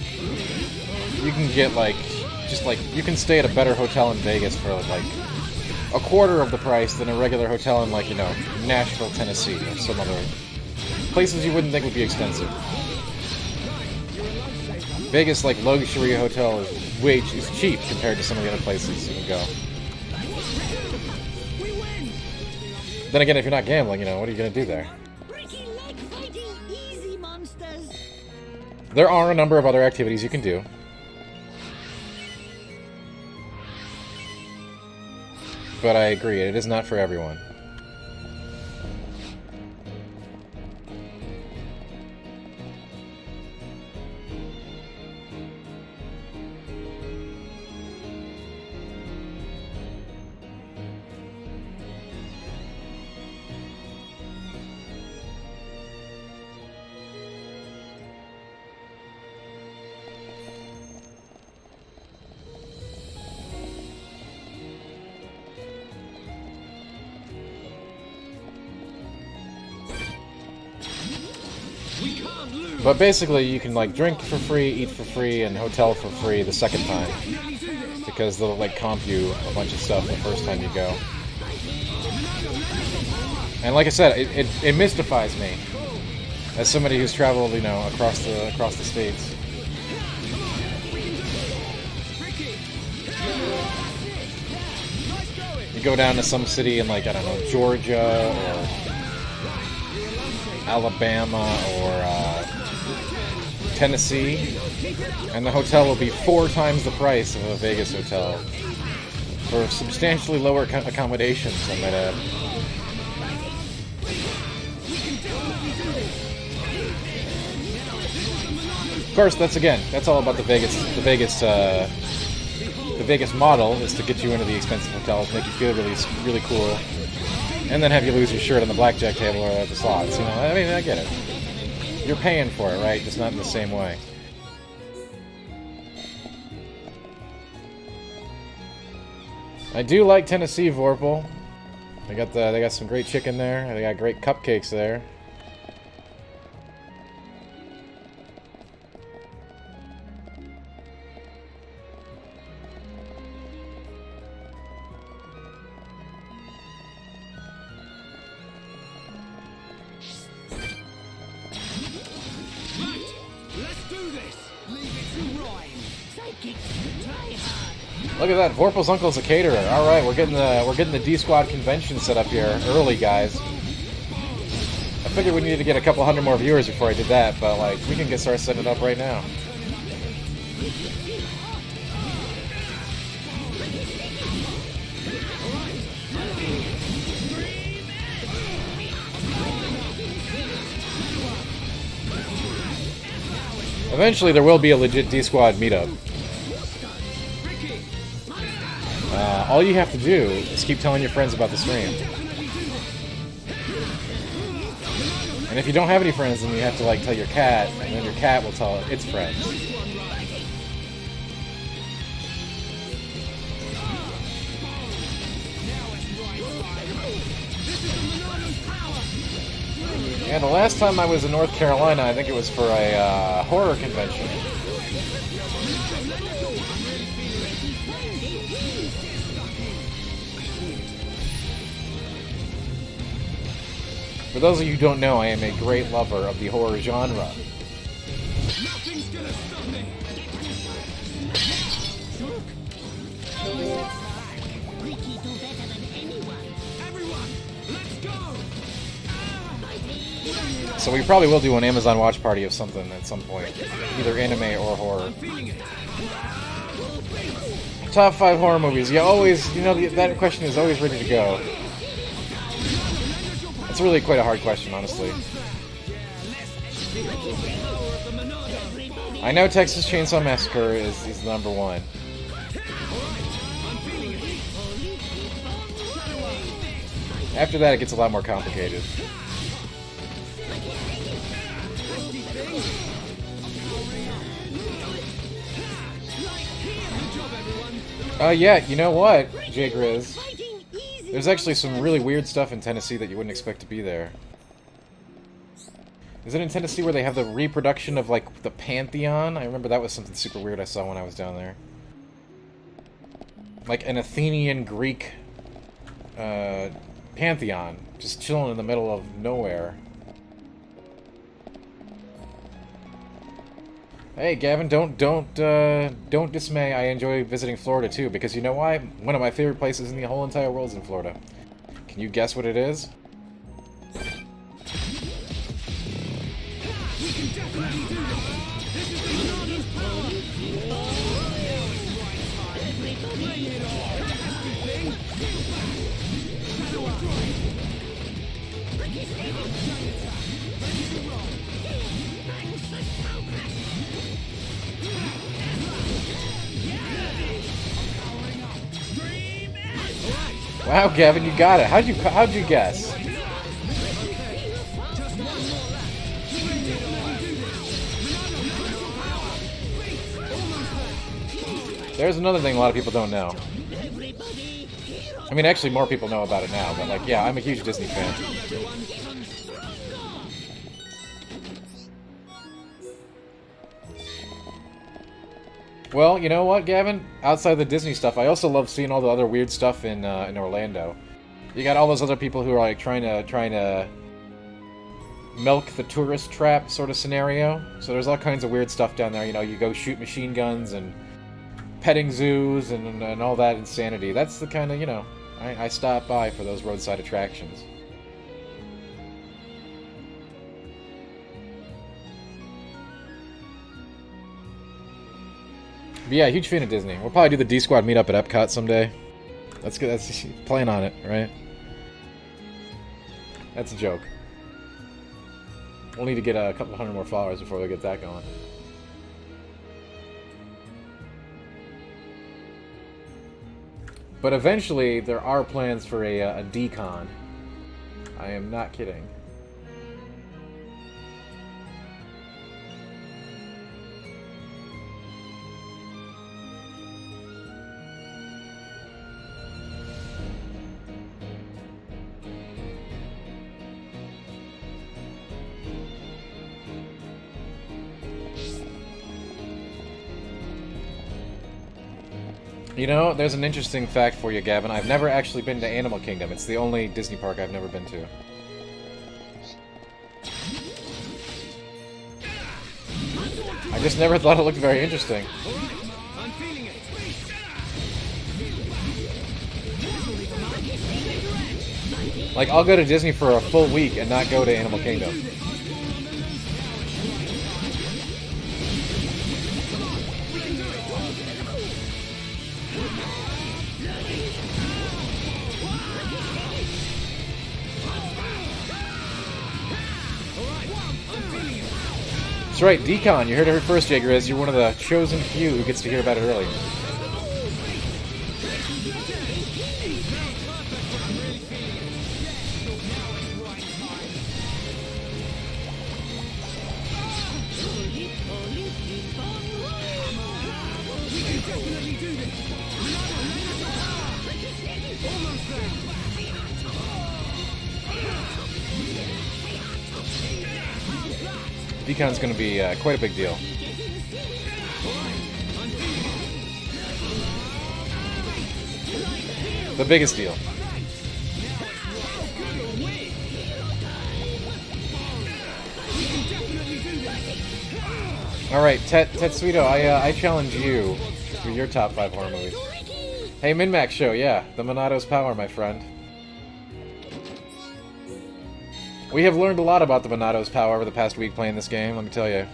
Speaker 1: you can get like you can stay at a better hotel in Vegas for like a quarter of the price than a regular hotel in like, you know, Nashville, Tennessee or some other places you wouldn't think would be expensive. Vegas like luxury hotel is cheap compared to some of the other places you can go. Then again, if you're not gambling, you know, what are you gonna do there? There are a number of other activities you can do. But I agree, it is not for everyone. But basically, you can like drink for free, eat for free, and hotel for free the second time, because they'll like comp you a bunch of stuff the first time you go. And like I said, it mystifies me as somebody who's traveled, you know, across the states. You go down to some city in like, I don't know, Georgia or Alabama or Tennessee, and the hotel will be 4 times the price of a Vegas hotel for substantially lower accommodations, I might add. Of course, that's all about the Vegas model is to get you into the expensive hotels, make you feel really cool, and then have you lose your shirt on the blackjack table or at the slots. You know, I mean, I get it. You're paying for it, right? Just not in the same way. I do like Tennessee, Vorpal. They got some great chicken there. They got great cupcakes there. Look at that, Vorpal's uncle's a caterer. All right, we're getting the D Squad convention set up here early, guys. I figured we needed to get a couple hundred more viewers before I did that, but like we can get started setting it up right now. Eventually, there will be a legit D Squad meetup. All you have to do is keep telling your friends about the stream. And if you don't have any friends, then you have to like tell your cat, and then your cat will tell its friends. Yeah, the last time I was in North Carolina, I think it was for a horror convention. For those of you who don't know, I am a great lover of the horror genre.
Speaker 2: Nothing's gonna stop me. Everyone, let's go.
Speaker 1: So we probably will do an Amazon watch party of something at some point. Either anime or horror. Top 5 horror movies. You always, you know, that question is always ready to go. It's really quite a hard question, honestly. I know Texas Chainsaw Massacre is number 1. After that, it gets a lot more complicated. Yeah, you know what, J Grizz? There's actually some really weird stuff in Tennessee that you wouldn't expect to be there. Is it in Tennessee where they have the reproduction of, like, the Pantheon? I remember that was something super weird I saw when I was down there. Like an Athenian Greek Pantheon, just chilling in the middle of nowhere. Hey, Gavin, don't dismay. I enjoy visiting Florida too, because you know why? One of my favorite places in the whole entire world is in Florida. Can you guess what it is? Wow, Gavin, you got it. How'd you guess? There's another thing a lot of people don't know. I mean, actually, more people know about it now, but like, yeah, I'm a huge Disney fan. Well, you know what, Gavin? Outside the Disney stuff, I also love seeing all the other weird stuff in Orlando. You got all those other people who are like trying to milk the tourist trap sort of scenario. So there's all kinds of weird stuff down there. You know, you go shoot machine guns and petting zoos and all that insanity. That's the kind of, you know, I stop by for those roadside attractions. But yeah, huge fan of Disney. We'll probably do the D-Squad meetup at Epcot someday. That's good. That's playing on it, right? That's a joke. We'll need to get a couple hundred more followers before we get that going. But eventually, there are plans for a D-Con. I am not kidding. You know, there's an interesting fact for you, Gavin. I've never actually been to Animal Kingdom. It's the only Disney park I've never been to. I just never thought it looked very interesting.
Speaker 2: I'm feeling it.
Speaker 1: Like, I'll go to Disney for a full week and not go to Animal Kingdom. That's right, Decon. You heard it here first, Jagriz. You're one of the chosen few who gets to hear about it early. Decon's going to be quite a big deal. The biggest deal. Alright, Tetsuito, I challenge you for your top 5 horror movies. Hey, Min-Max Show, yeah. The Monato's power, my friend. We have learned a lot about the Monato's power over the past week playing this game, let me tell you.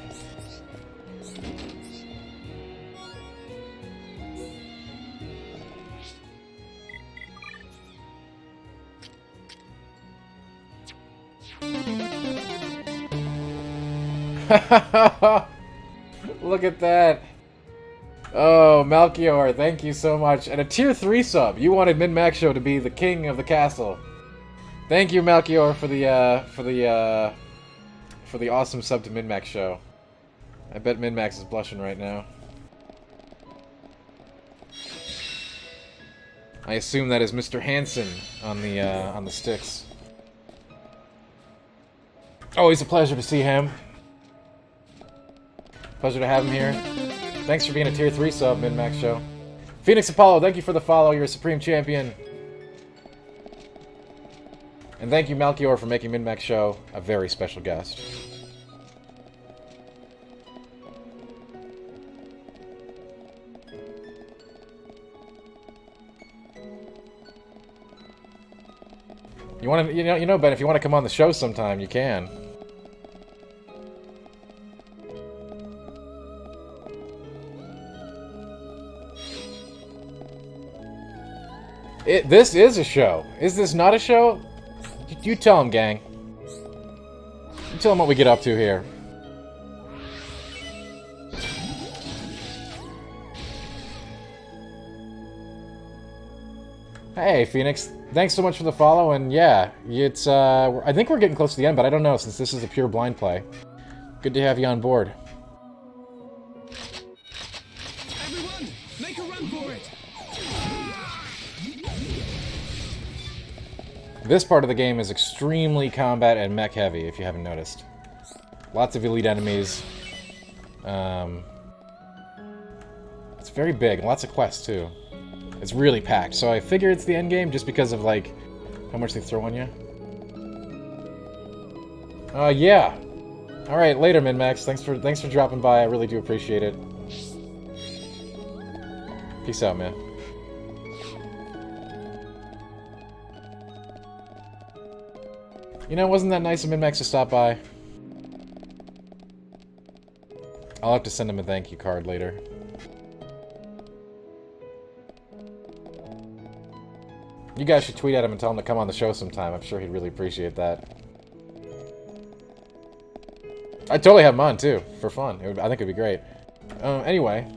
Speaker 1: Look at that. Oh, Malchior, thank you so much. And a tier 3 sub. You wanted Min-Max Show to be the king of the castle. Thank you, Malchior, for the awesome sub to Min-Max Show. I bet Min-Max is blushing right now. I assume that is Mr. Hansen on the sticks. Always a pleasure to see him. Pleasure to have him here. Thanks for being a tier 3 sub, Min-Max Show. Phoenix Apollo, thank you for the follow. You're a supreme champion. And thank you, Malchior, for making Min-Max Show a very special guest. You want to, you know, Ben, if you want to come on the show sometime, you can. This is a show. Is this not a show? You tell him, gang. You tell him what we get up to here. Hey, Phoenix. Thanks so much for the follow, and yeah, it's, I think we're getting close to the end, but I don't know, since this is a pure blind play. Good to have you on board.
Speaker 2: Everyone, make a run for it.
Speaker 1: This part of the game is extremely combat and mech heavy, if you haven't noticed. Lots of elite enemies. It's very big, lots of quests too. It's really packed, so I figure it's the end game just because of, like, how much they throw on you. Yeah. Alright, later, Min-Max. Thanks for dropping by, I really do appreciate it. Peace out, man. You know, wasn't that nice of Min-Max to stop by? I'll have to send him a thank you card later. You guys should tweet at him and tell him to come on the show sometime. I'm sure he'd really appreciate that. I'd totally have him on, too, for fun. I think it'd be great. Anyway.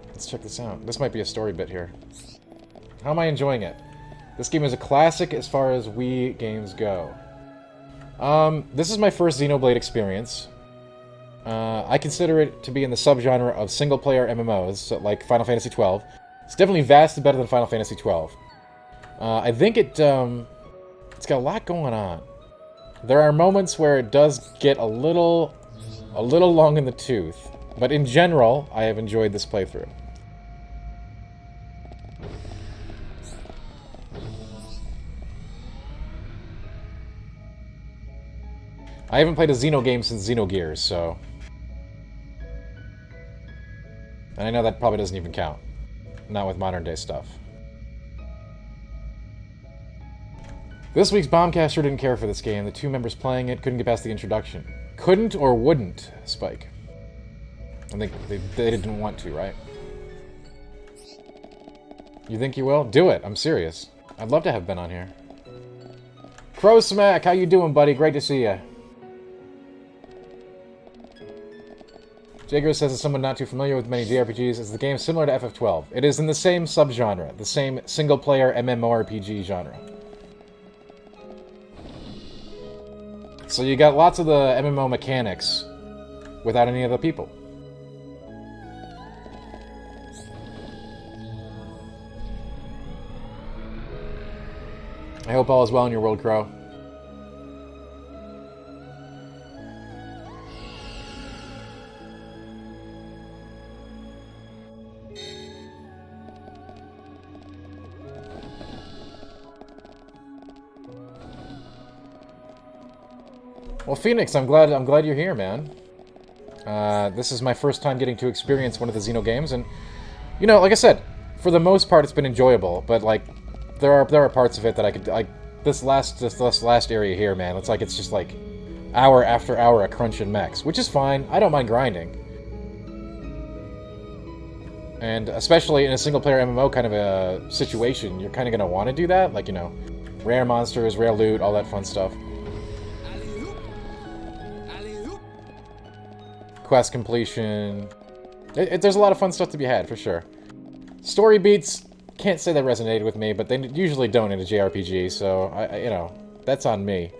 Speaker 1: Let's check this out. This might be a story bit here. How am I enjoying it? This game is a classic as far as Wii games go. This is my first Xenoblade experience. I consider it to be in the subgenre of single-player MMOs, so like Final Fantasy XII. It's definitely vastly better than Final Fantasy XII. I think it's got a lot going on. There are moments where it does get a little long in the tooth, but in general, I have enjoyed this playthrough. I haven't played a Xeno game since Xenogears, so... And I know that probably doesn't even count. Not with modern day stuff. This week's Bombcast sure didn't care for this game. The two members playing it couldn't get past the introduction. Couldn't or wouldn't, Spike. I think they didn't want to, right? You think you will? Do it. I'm serious. I'd love to have Ben on here. Crow Smack, how you doing, buddy? Great to see ya. Jager says, as someone not too familiar with many JRPGs, is the game similar to FF12. It is in the same subgenre, the same single-player MMORPG genre. So you got lots of the MMO mechanics without any of the people. I hope all is well in your world, Crow. Well, Phoenix, I'm glad you're here, man. This is my first time getting to experience one of the Xeno games, and you know, like I said, for the most part, it's been enjoyable. But like, there are parts of it that I could like. This last area here, man. It's like it's just like hour after hour of crunch and mechs, which is fine. I don't mind grinding, and especially in a single-player MMO kind of a situation, you're kind of gonna want to do that, like, you know, rare monsters, rare loot, all that fun stuff. Quest completion. There's a lot of fun stuff to be had, for sure. Story beats, can't say that resonated with me, but they usually don't in a JRPG, so, you know, that's on me.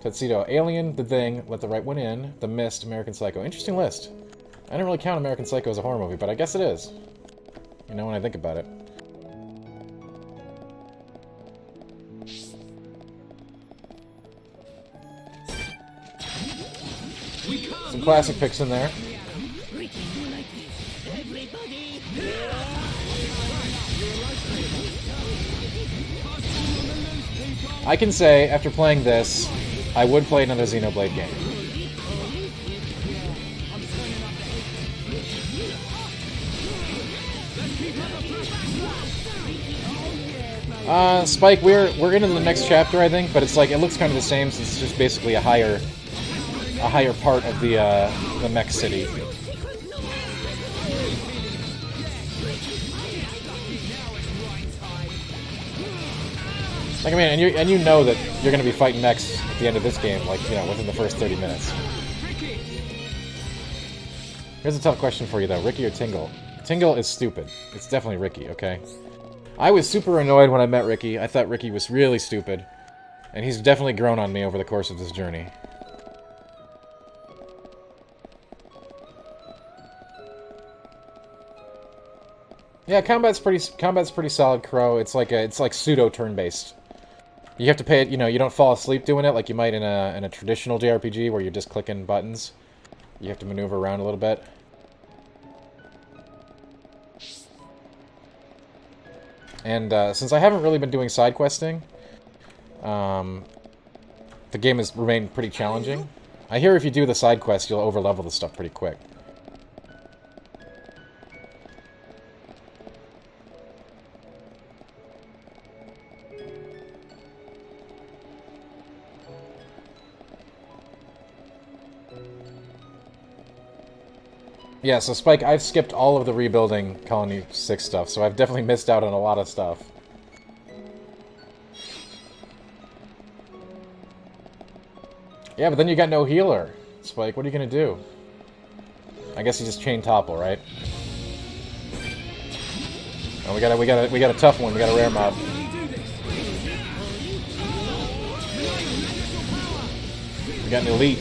Speaker 1: Tuxedo, Alien, The Thing, Let the Right One In, The Mist, American Psycho. Interesting list. I didn't really count American Psycho as a horror movie, but I guess it is. You know, when I think about it. Some classic picks in there. I can say, after playing this, I would play another Xenoblade game. Spike, we're into the next chapter, I think, but it's like, it looks kind of the same, since it's just basically a higher part of the mech city. Like, I mean, and you know that you're going to be fighting mechs at the end of this game, like, you know, within the first 30 minutes. Here's a tough question for you, though. Ricky or Tingle? Tingle is stupid. It's definitely Ricky, okay? I was super annoyed when I met Ricky. I thought Ricky was really stupid. And he's definitely grown on me over the course of this journey. Yeah, combat's pretty solid, Crow. It's like pseudo turn-based. You have to pay it, you know, you don't fall asleep doing it like you might in a traditional JRPG where you're just clicking buttons. You have to maneuver around a little bit. And since I haven't really been doing side questing, the game has remained pretty challenging. I hear if you do the side quest, you'll overlevel the stuff pretty quick. Yeah, so Spike, I've skipped all of the rebuilding Colony 6 stuff, so I've definitely missed out on a lot of stuff. Yeah, but then you got no healer, Spike. What are you gonna do? I guess you just chain topple, right? Oh, we got a tough one. We got a rare mob. We got an elite.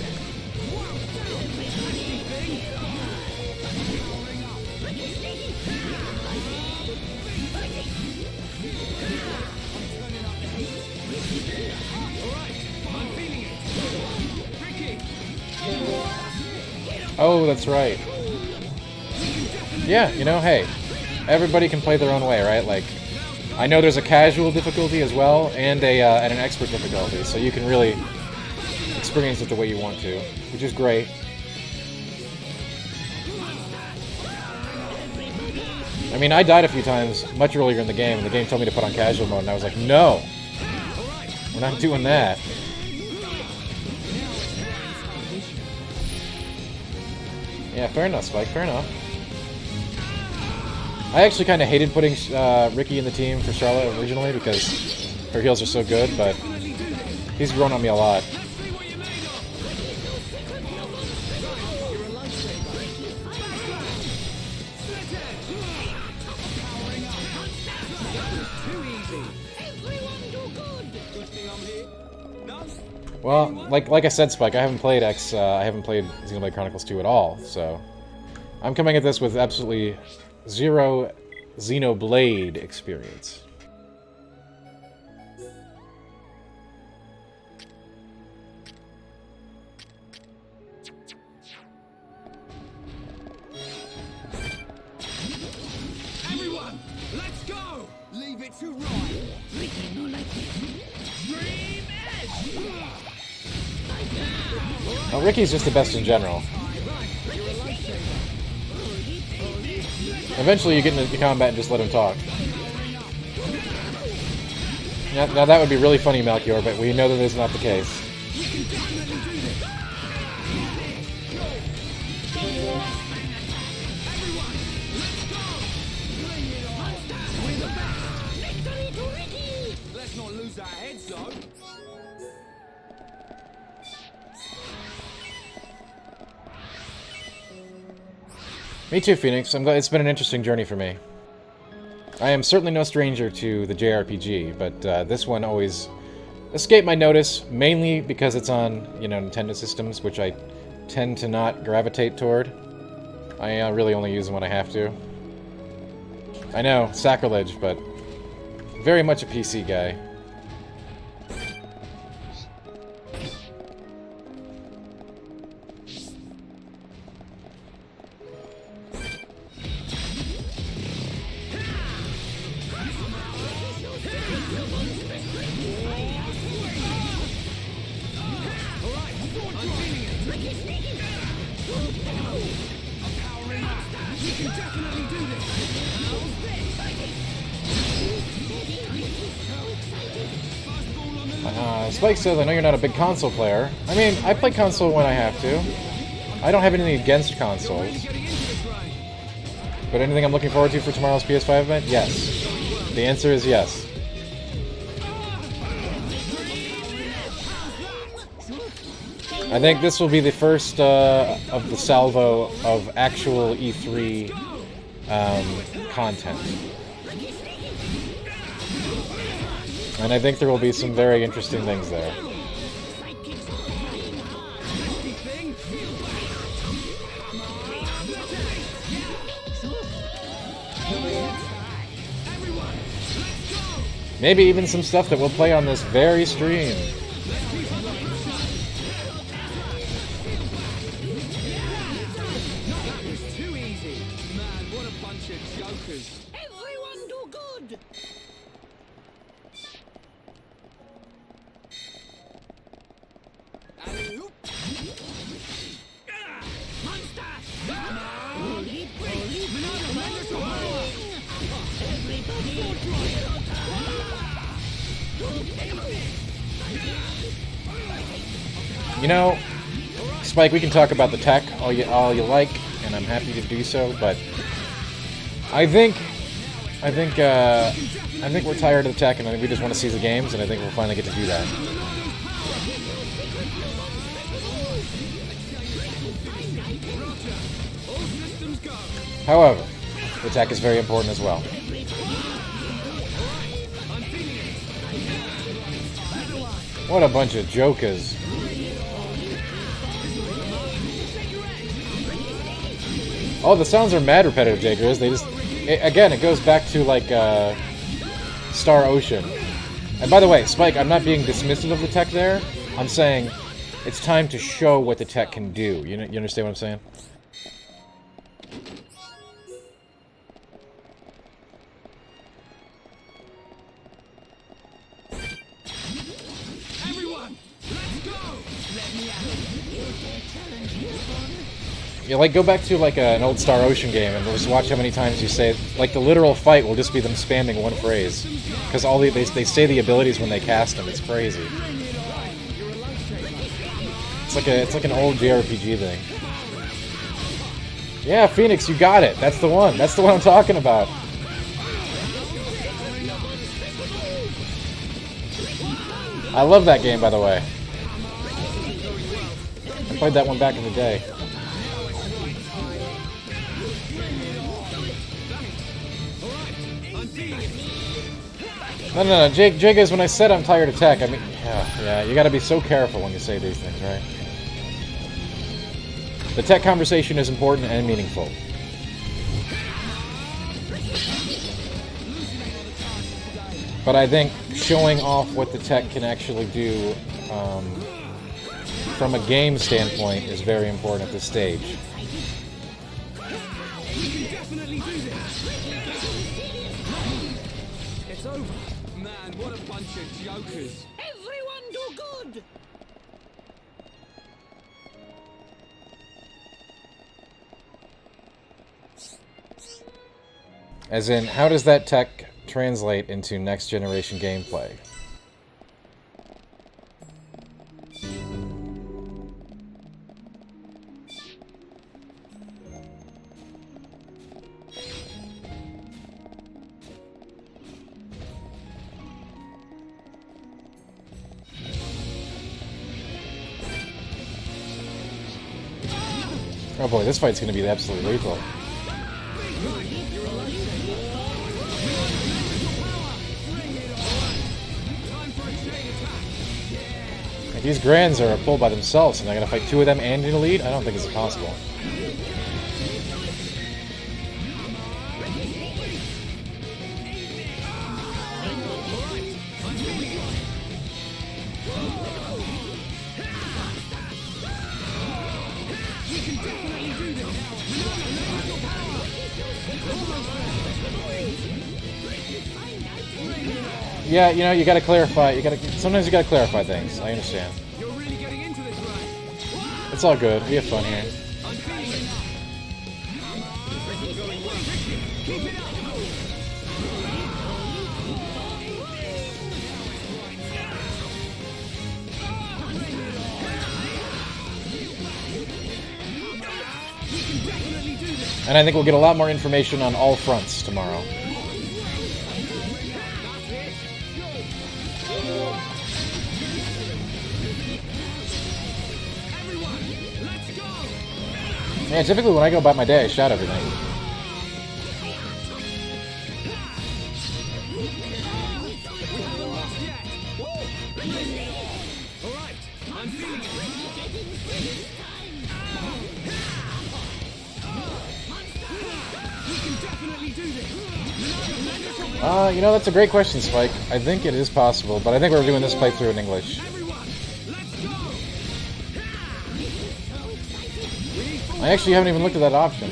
Speaker 1: Oh, that's right. Yeah, you know, hey, everybody can play their own way, right? Like, I know there's a casual difficulty as well, and an expert difficulty, so you can really experience it the way you want to, which is great. I mean, I died a few times much earlier in the game, and the game told me to put on casual mode, and I was like, no! We're not doing that. Yeah, fair enough, Spike, fair enough. I actually kind of hated putting Ricky in the team for Charlotte originally because her heals are so good, but he's grown on me a lot. Well, like I said, Spike, I haven't played Xenoblade Chronicles 2 at all, so I'm coming at this with absolutely zero Xenoblade experience.
Speaker 2: Everyone, let's go! Leave it to Ryan. Dream Edge!
Speaker 1: Well, Ricky's just the best in general. Eventually you get into combat and just let him talk. Now that would be really funny, Melchior, but we know that is not the case.
Speaker 2: Let's not lose our heads, though.
Speaker 1: Me too, Phoenix. I'm glad it's been an interesting journey for me. I am certainly no stranger to the JRPG, but this one always escaped my notice, mainly because it's on, you know, Nintendo systems, which I tend to not gravitate toward. I really only use them when I have to. I know, sacrilege, but very much a PC guy. Spike says, I know you're not a big console player. I mean, I play console when I have to. I don't have anything against consoles. But anything I'm looking forward to for tomorrow's PS5 event? Yes. The answer is yes. I think this will be the first of the salvo of actual E3 content. And I think there will be some very interesting things there. Maybe even some stuff that we'll play on this very stream.
Speaker 2: Too easy. Man, what a bunch of jokers.
Speaker 3: Everyone do good!
Speaker 2: Alley-oop.
Speaker 3: Monster! Holy, holy,
Speaker 1: You know, Spike, we can talk about the tech all you like, and and I'm happy to do so. But I think we're tired of the tech, and I think we just want to see the games, and I think we'll finally get to do that. However, the tech is very important as well. What a bunch of jokers. Oh, the sounds are mad repetitive, Jagers. They just... again, it goes back to, like, Star Ocean. And by the way, Spike, I'm not being dismissive of the tech there. I'm saying it's time to show what the tech can do. You understand what I'm saying? Yeah, like, go back to, like, an old Star Ocean game and just watch how many times you say... Like, the literal fight will just be them spamming one phrase. Because all they say the abilities when they cast them. It's crazy. It's like an old JRPG thing. Yeah, Phoenix, you got it. That's the one. That's the one I'm talking about. I love that game, by the way. I played that one back in the day. No, Jake is, when I said I'm tired of tech, I mean, yeah, you gotta be so careful when you say these things, right? The tech conversation is important and meaningful. But I think showing off what the tech can actually do from a game standpoint is very important at this stage.
Speaker 2: It's over. Man, what a bunch of jokers.
Speaker 3: Everyone do good!
Speaker 1: As in, how does that tech translate into next generation gameplay? Oh boy, this fight's gonna be absolutely lethal. Like, these Grands are a pull by themselves, and I gotta fight two of them and an elite? I don't think it's possible. Yeah, you know, you gotta clarify. Sometimes you gotta clarify things. I understand.
Speaker 2: You're really getting into this, right?
Speaker 1: It's all good. We have fun here. And I think we'll get a lot more information on all fronts tomorrow. Yeah, typically when I go about my day, I shout everything. You know, that's a great question, Spike. I think it is possible, but I think we're doing this playthrough in English. I actually haven't even looked at that option.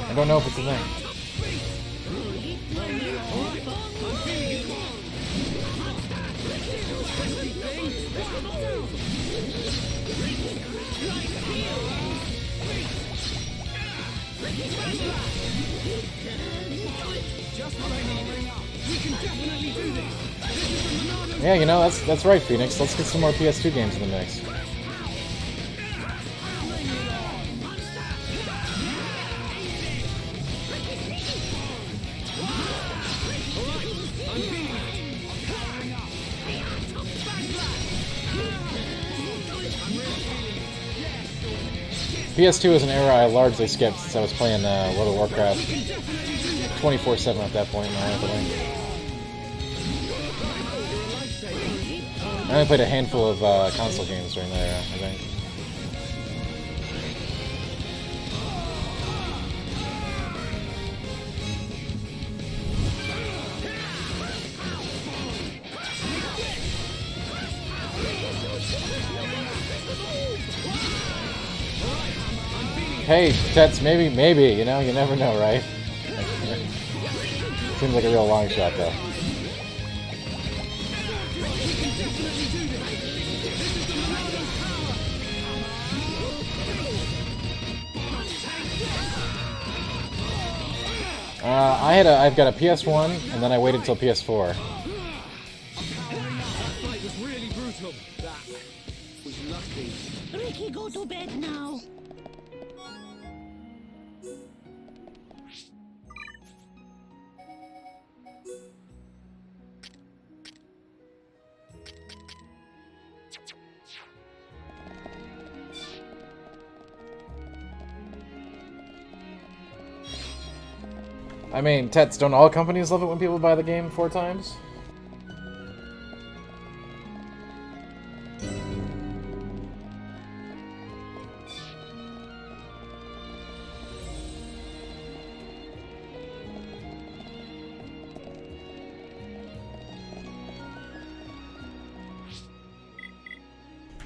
Speaker 1: I don't know if it's a thing. Yeah, you know, that's right, Phoenix. Let's get some more PS2 games in the mix. PS2 is an era I largely skipped since I was playing World of Warcraft 24/7 at that point in my life. I only played a handful of console games during that era, I think. Hey, Tets, maybe, you know, you never know, right? Seems like a real long shot, though. I've got a PS1, and then I waited till PS4.
Speaker 2: That fight was really brutal. That was lucky.
Speaker 3: Ricky, go to bed now.
Speaker 1: I mean, Tets, don't all companies love it when people buy the game 4 times?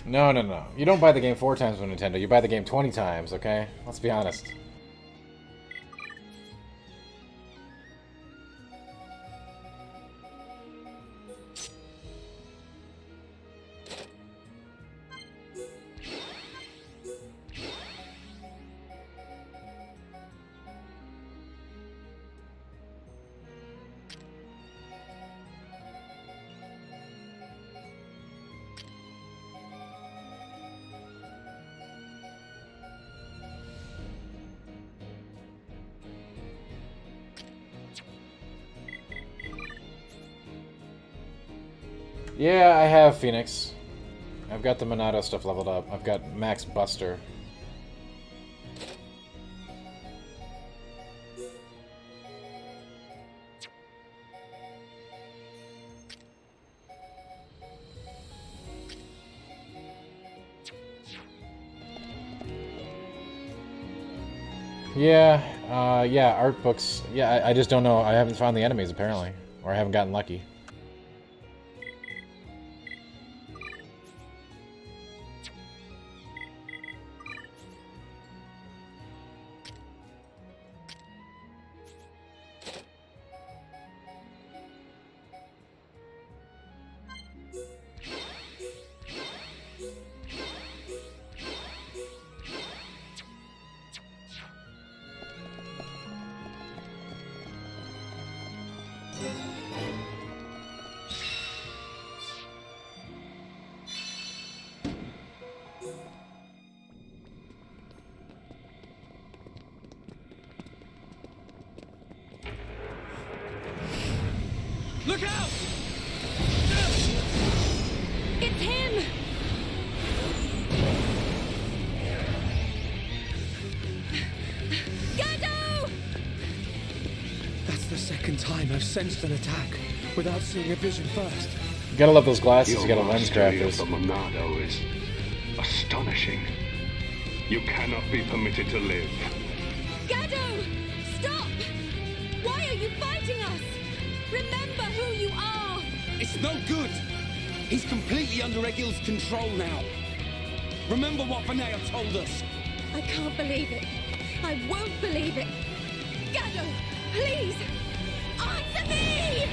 Speaker 1: No. You don't buy the game 4 times with Nintendo. You buy the game 20 times, okay? Let's be honest. Yeah, I have Phoenix. I've got the Monado stuff leveled up. I've got Max Buster. Yeah, art books. Yeah, I just don't know. I haven't found the enemies, apparently. Or I haven't gotten lucky.
Speaker 2: Look out!
Speaker 3: It's him! Gado!
Speaker 2: That's the second time I've sensed an attack without seeing a vision first.
Speaker 1: You gotta love those glasses.
Speaker 4: Your
Speaker 1: You gotta lens
Speaker 4: mastery
Speaker 1: crafters.
Speaker 4: of the Monado is astonishing. You cannot be permitted to live.
Speaker 3: Gado! Stop! Why are you fighting us? Remember who you are!
Speaker 2: It's no good! He's completely under Egil's control now. Remember what Vanea told us.
Speaker 3: I can't believe it. I won't believe it. Gado, please! Answer me!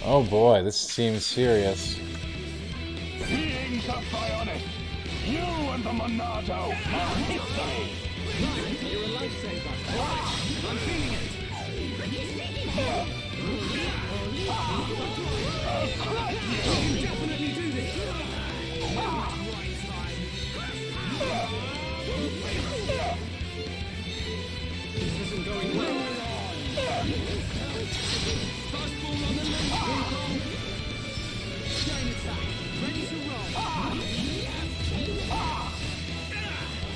Speaker 1: Oh boy, this seems serious.
Speaker 4: Beings of Bionic, you and the Monado are history.
Speaker 2: You're a lifesaver. I'm feeling it. You can definitely do this. This isn't going well. Fastball on the left. Chain attack. Ready to roll.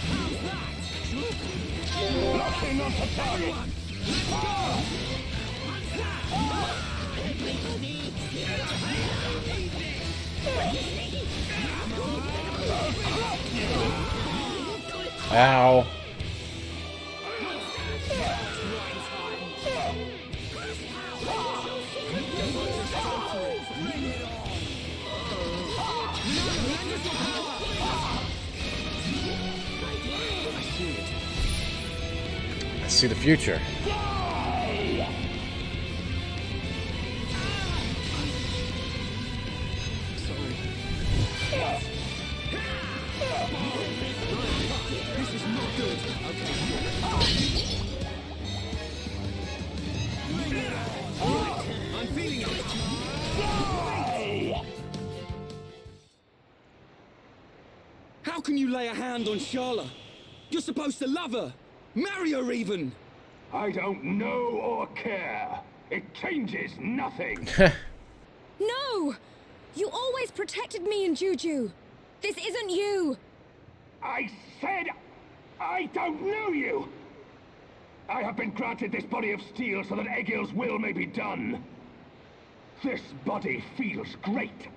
Speaker 2: How's that?
Speaker 4: Locking onto target.
Speaker 2: Let's go!
Speaker 1: Ow. I see the future.
Speaker 2: This is not good. I'm feeling it. How can you lay a hand on Charlotte? You're supposed to love her. Marry her even.
Speaker 4: I don't know or care. It changes nothing.
Speaker 3: No! You always protected me and Juju. This isn't you.
Speaker 4: I said I don't know you. I have been granted this body of steel so that Egil's will may be done. This body feels great.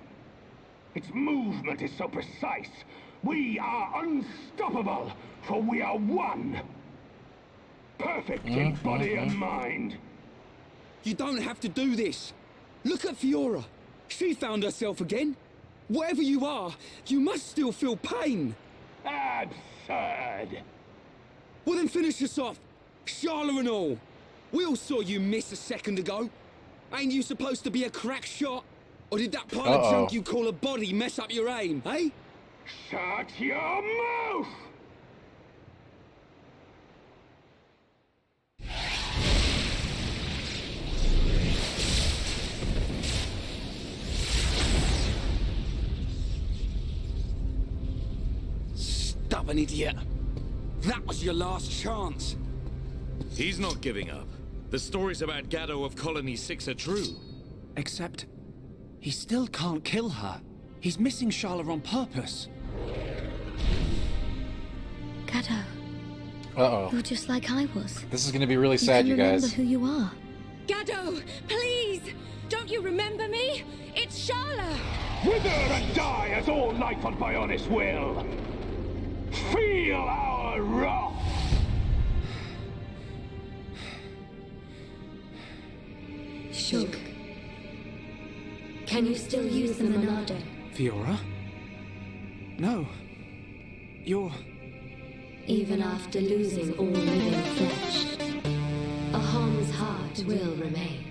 Speaker 4: Its movement is so precise. We are unstoppable, for we are one. Perfect in body and mind.
Speaker 2: You don't have to do this. Look at Fiora. She found herself again. Whatever you are, you must still feel pain.
Speaker 4: Absurd.
Speaker 2: Well then finish us off. Charla and all. We all saw you miss a second ago. Ain't you supposed to be a crack shot? Or did that pile of junk you call a body mess up your aim, eh?
Speaker 4: Shut your mouth!
Speaker 2: Stubborn idiot. That was your last chance.
Speaker 5: He's not giving up. The stories about Gaddo of Colony 6 are true.
Speaker 6: Except, he still can't kill her. He's missing Charla on purpose.
Speaker 3: Gato,
Speaker 1: Uh-oh.
Speaker 3: you're just like I was.
Speaker 1: This is gonna be really sad, you guys.
Speaker 3: Remember who you are. Gato, please! Don't you remember me? It's Charla!
Speaker 4: Wither and die as all life on Bionis will! Feel our wrath!
Speaker 7: Shug. Can you still use the Monado?
Speaker 6: Fiora? No. You're...
Speaker 7: Even after losing all living flesh, Aham's heart will remain.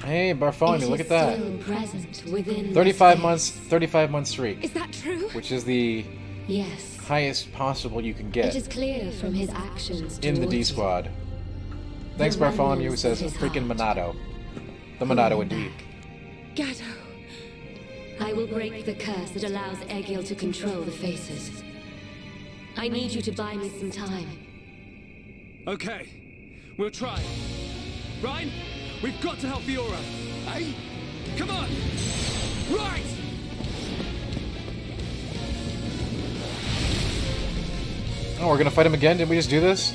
Speaker 1: Hey, Bartholomew, look at that.
Speaker 7: Still present within
Speaker 1: 35 month streak.
Speaker 3: Is that true?
Speaker 1: Which is the
Speaker 7: Yes.
Speaker 1: highest possible you can
Speaker 7: It
Speaker 1: get
Speaker 7: is clear from his actions
Speaker 1: in the
Speaker 7: towards
Speaker 1: D
Speaker 7: you.
Speaker 1: squad. Thanks, Bartholomew, who says freaking Monado. The Monado indeed.
Speaker 3: Gato.
Speaker 7: I will break the curse that allows Egil to control the faces. I need you to buy me some time.
Speaker 2: Okay, we'll try. Ryan, we've got to help Fiora. Eh? Come on! Right!
Speaker 1: Oh, we're gonna fight him again? Didn't we just do this?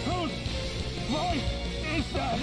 Speaker 4: Whose voice is that?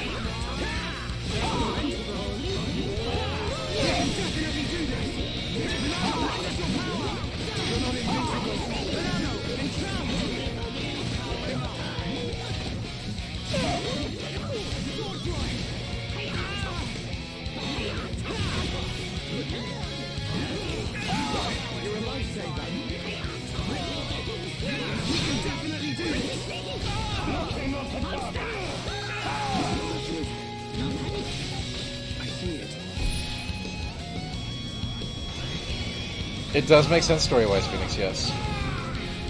Speaker 1: It does make sense story-wise, Phoenix, yes.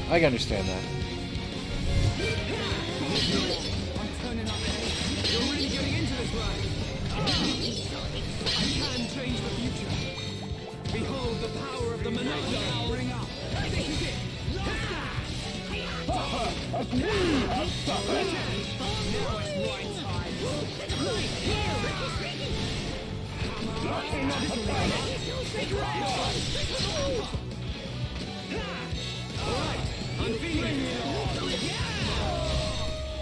Speaker 1: I can understand that.
Speaker 2: You're really getting into this, Ryan. I can change the future. Behold the power of the Monado powering up. This is it. Now it's right time. I'm feeling it.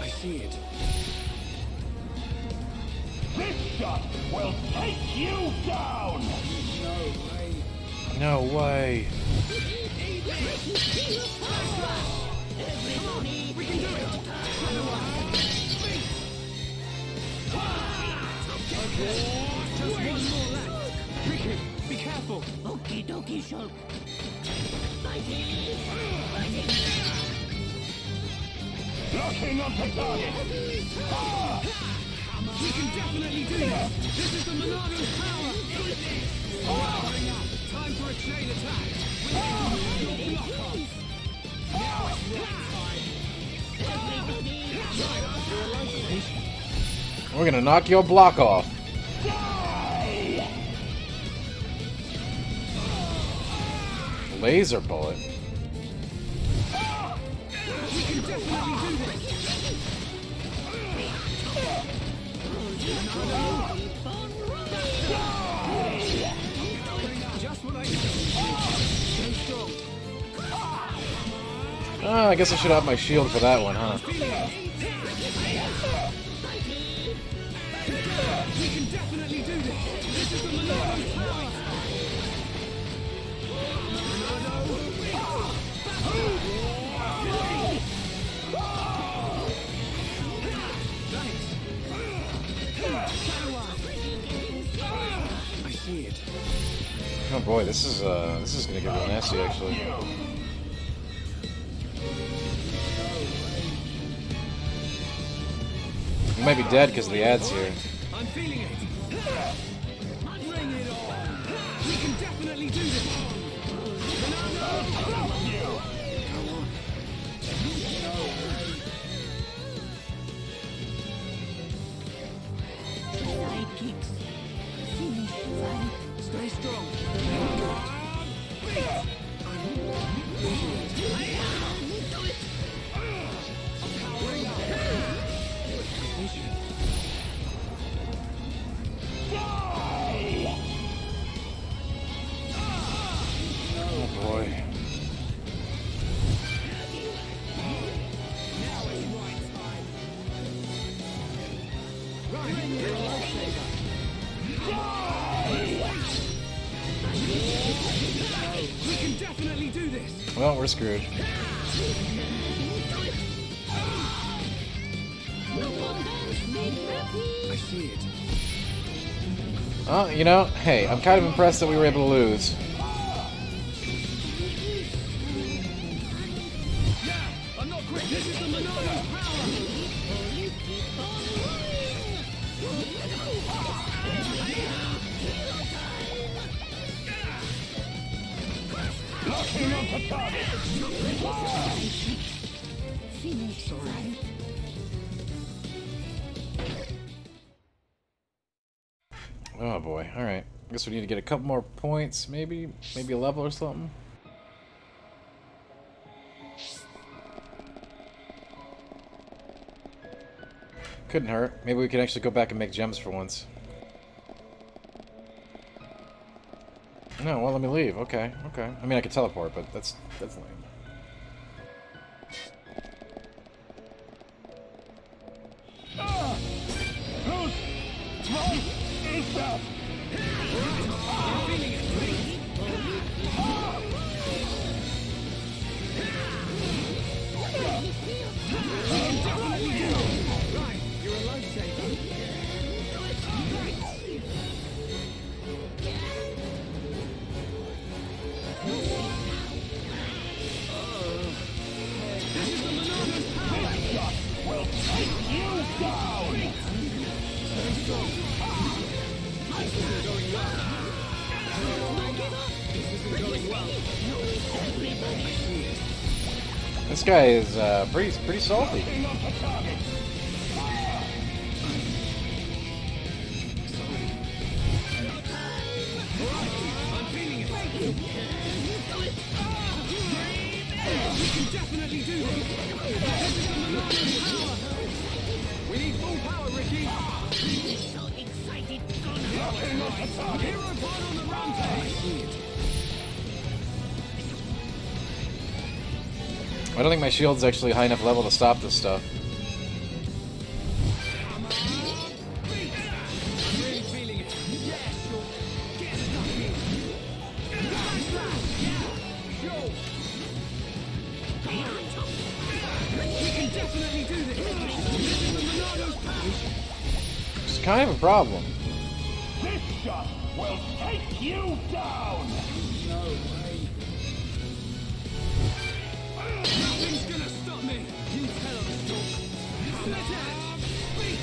Speaker 2: I see it.
Speaker 4: This shot will take you down!
Speaker 1: No way.
Speaker 2: We can do it! Just one more left. Ricky, be careful.
Speaker 8: Okie dokie, Shulk.
Speaker 4: Locking onto target!
Speaker 2: We can definitely do this. This is the Monado's power. Powering up. Time for a chain attack. Block off. Now it's right time.
Speaker 1: We're gonna knock your block off. Laser bullet.
Speaker 2: We can definitely do this. Just what I need. Stay strong.
Speaker 1: I guess I should have my shield for that one, huh?
Speaker 2: We can definitely do this. This is the Monado's power. I see it.
Speaker 1: Oh boy, this is gonna get real nasty actually. We might be dead because of the ads here.
Speaker 2: I'm feeling it. Bring it on. We can definitely do this.
Speaker 8: Sidekicks. Finish, right?
Speaker 2: Stay strong.
Speaker 1: Oh boy.
Speaker 2: We can definitely do this.
Speaker 1: Well, we're screwed.
Speaker 2: I see it.
Speaker 1: You know, hey, I'm kind of impressed that we were able to lose.
Speaker 2: I'm not quick. This is the Monado's power.
Speaker 4: Locking onto target!
Speaker 8: Finish, right?
Speaker 1: Oh boy. All right. I guess we need to get a couple more points, maybe a level or something. Couldn't hurt. Maybe we can actually go back and make gems for once. No, well, let me leave. Okay, okay. I mean, I could teleport, but that's lame.
Speaker 4: Whose voice is that?
Speaker 2: Right, you're a lifesaver.
Speaker 4: Will take you down!
Speaker 1: This guy is pretty salty.
Speaker 2: I'm feeling it. We can definitely do this. This is the Monado's power. We need full power, Ricky.
Speaker 8: So excited, gonna
Speaker 1: I don't think my shield's actually high enough level to stop this stuff. It's kind of a problem.
Speaker 4: This shot will take you down!
Speaker 2: No way. Nothing's gonna stop me! You tell them, Doc. Let it! Beat!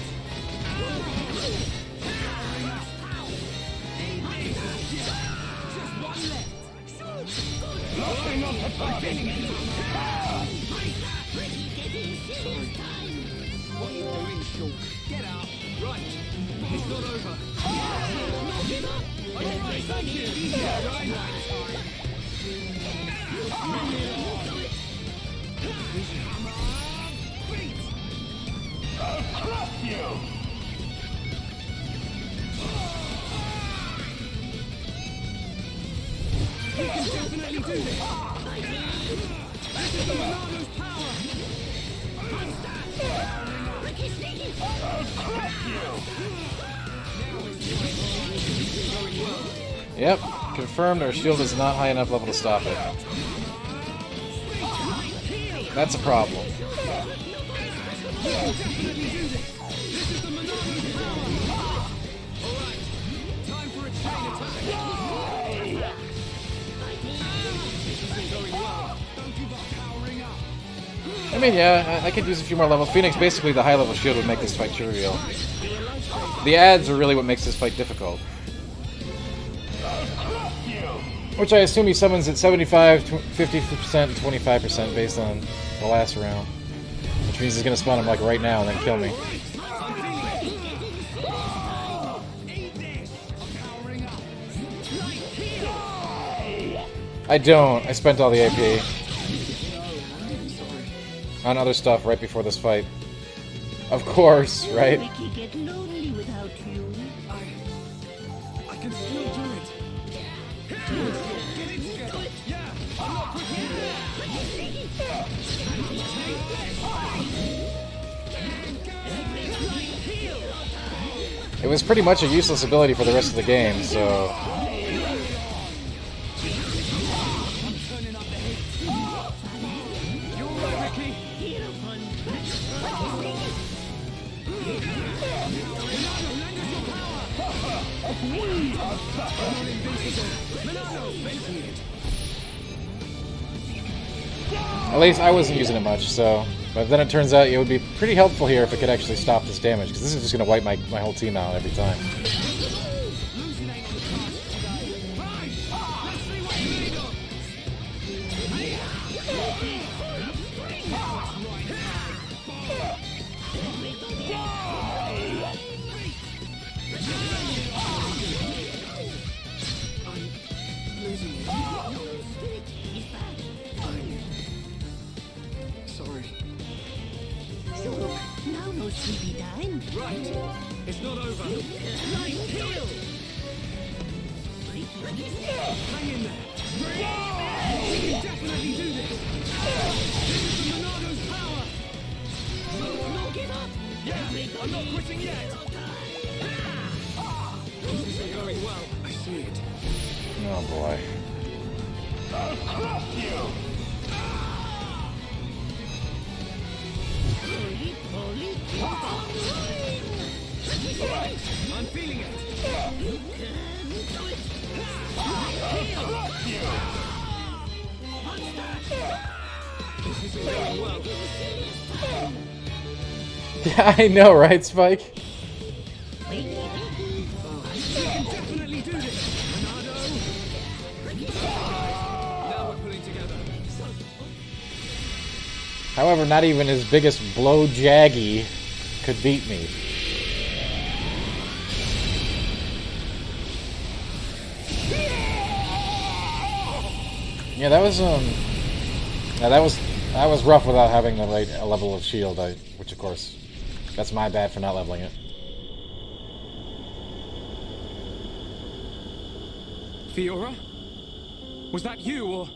Speaker 2: Just one left.
Speaker 4: Nothing on the target!
Speaker 2: What are you doing, Shulk? Get out! Right! It's not over! Knock him up! Alright, thank you! Yeah, right!
Speaker 4: I'll crush you!
Speaker 2: You can definitely do this! This is the Monado's power!
Speaker 4: I'll crush you!
Speaker 1: Yep, confirmed our shield is not high enough level to stop it. That's a problem. I mean, yeah, I could use a few more levels. Phoenix, basically the high level shield would make this fight trivial. The ads are really what makes this fight difficult. Which I assume he summons at 75, 50%, and 25% based on the last round. Which means he's gonna spawn him like right now and then kill me. I don't. I spent all the AP on other stuff right before this fight. Of course, right?
Speaker 8: Ricky get lonely without you.
Speaker 2: I can still do it. Get in together. Yeah, I'm not
Speaker 1: It was pretty much a useless ability for the rest of the game, so... At least I wasn't using it much, so... But then it turns out it would be pretty helpful here if it could actually stop this damage, because this is just going to wipe my whole team out every time.
Speaker 8: Now no sleepy time.
Speaker 2: Right. It's not over. Hang in there. You can definitely do this. This is the Monado's power. No, give up. Yeah, I'm not quitting yet. This isn't going well. I see it.
Speaker 1: Oh boy.
Speaker 4: I'll crush you!
Speaker 2: I'm feeling it. This isn't going well.
Speaker 1: Yeah, I know, right, Spike?
Speaker 2: We can definitely do this. Monado. Now we're pulling together.
Speaker 1: However, not even his biggest blow Jaggy could beat me. Yeah, that was that was rough without having the right level of shield, which of course, that's my bad for not leveling it.
Speaker 2: Fiora? Was that you, or...?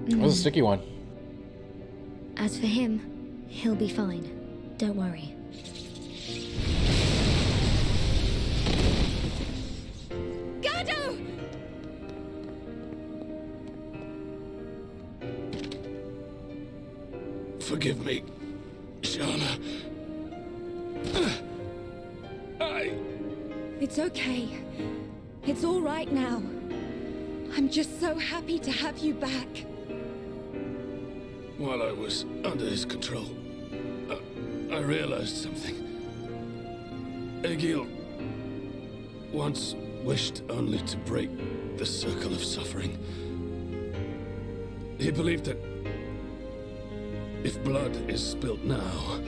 Speaker 1: That was a sticky one.
Speaker 3: As for him, he'll be fine. Don't worry. Gado!
Speaker 5: Forgive me, Sharla.
Speaker 3: It's okay. It's all right now. I'm just so happy to have you back.
Speaker 5: While I was under his control, I realized something. Egil once wished only to break the circle of suffering. He believed that if blood is spilt now,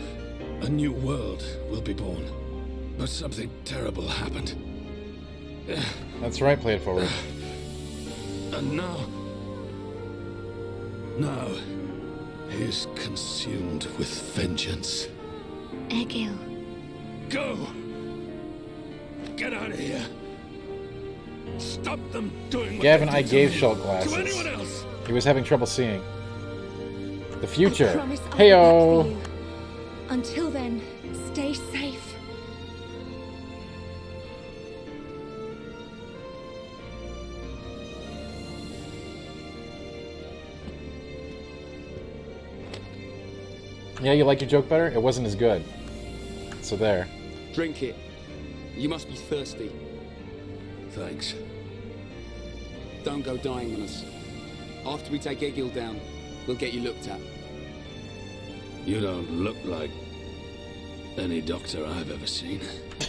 Speaker 5: a new world will be born. But something terrible happened.
Speaker 1: That's right, play it forward.
Speaker 5: And now he is consumed with vengeance.
Speaker 3: Egil.
Speaker 5: Go! Get out of here! Stop them doing what
Speaker 1: Gavin,
Speaker 5: they
Speaker 1: I
Speaker 5: did
Speaker 1: gave
Speaker 5: to me.
Speaker 1: Shulk glasses.
Speaker 5: To anyone else!
Speaker 1: He was having trouble seeing. The future.
Speaker 3: I promise I'll
Speaker 1: Heyo.
Speaker 3: be back for you. Until then, stay safe.
Speaker 1: Yeah, you like your joke better? It wasn't as good. So there.
Speaker 2: Drink it. You must be thirsty.
Speaker 5: Thanks.
Speaker 2: Don't go dying on us. After we take Egil down, we'll get you looked at.
Speaker 5: You don't look like any doctor I've ever seen.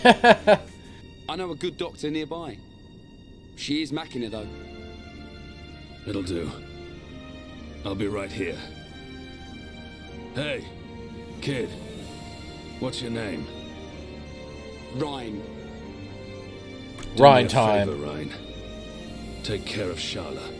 Speaker 2: I know a good doctor nearby. She is Machina, though.
Speaker 5: It'll do. I'll be right here. Hey, kid. What's your name?
Speaker 2: Rhine.
Speaker 5: Do
Speaker 1: Rhine
Speaker 5: me a
Speaker 1: time.
Speaker 5: favor, Rhine. Take care of Sharla.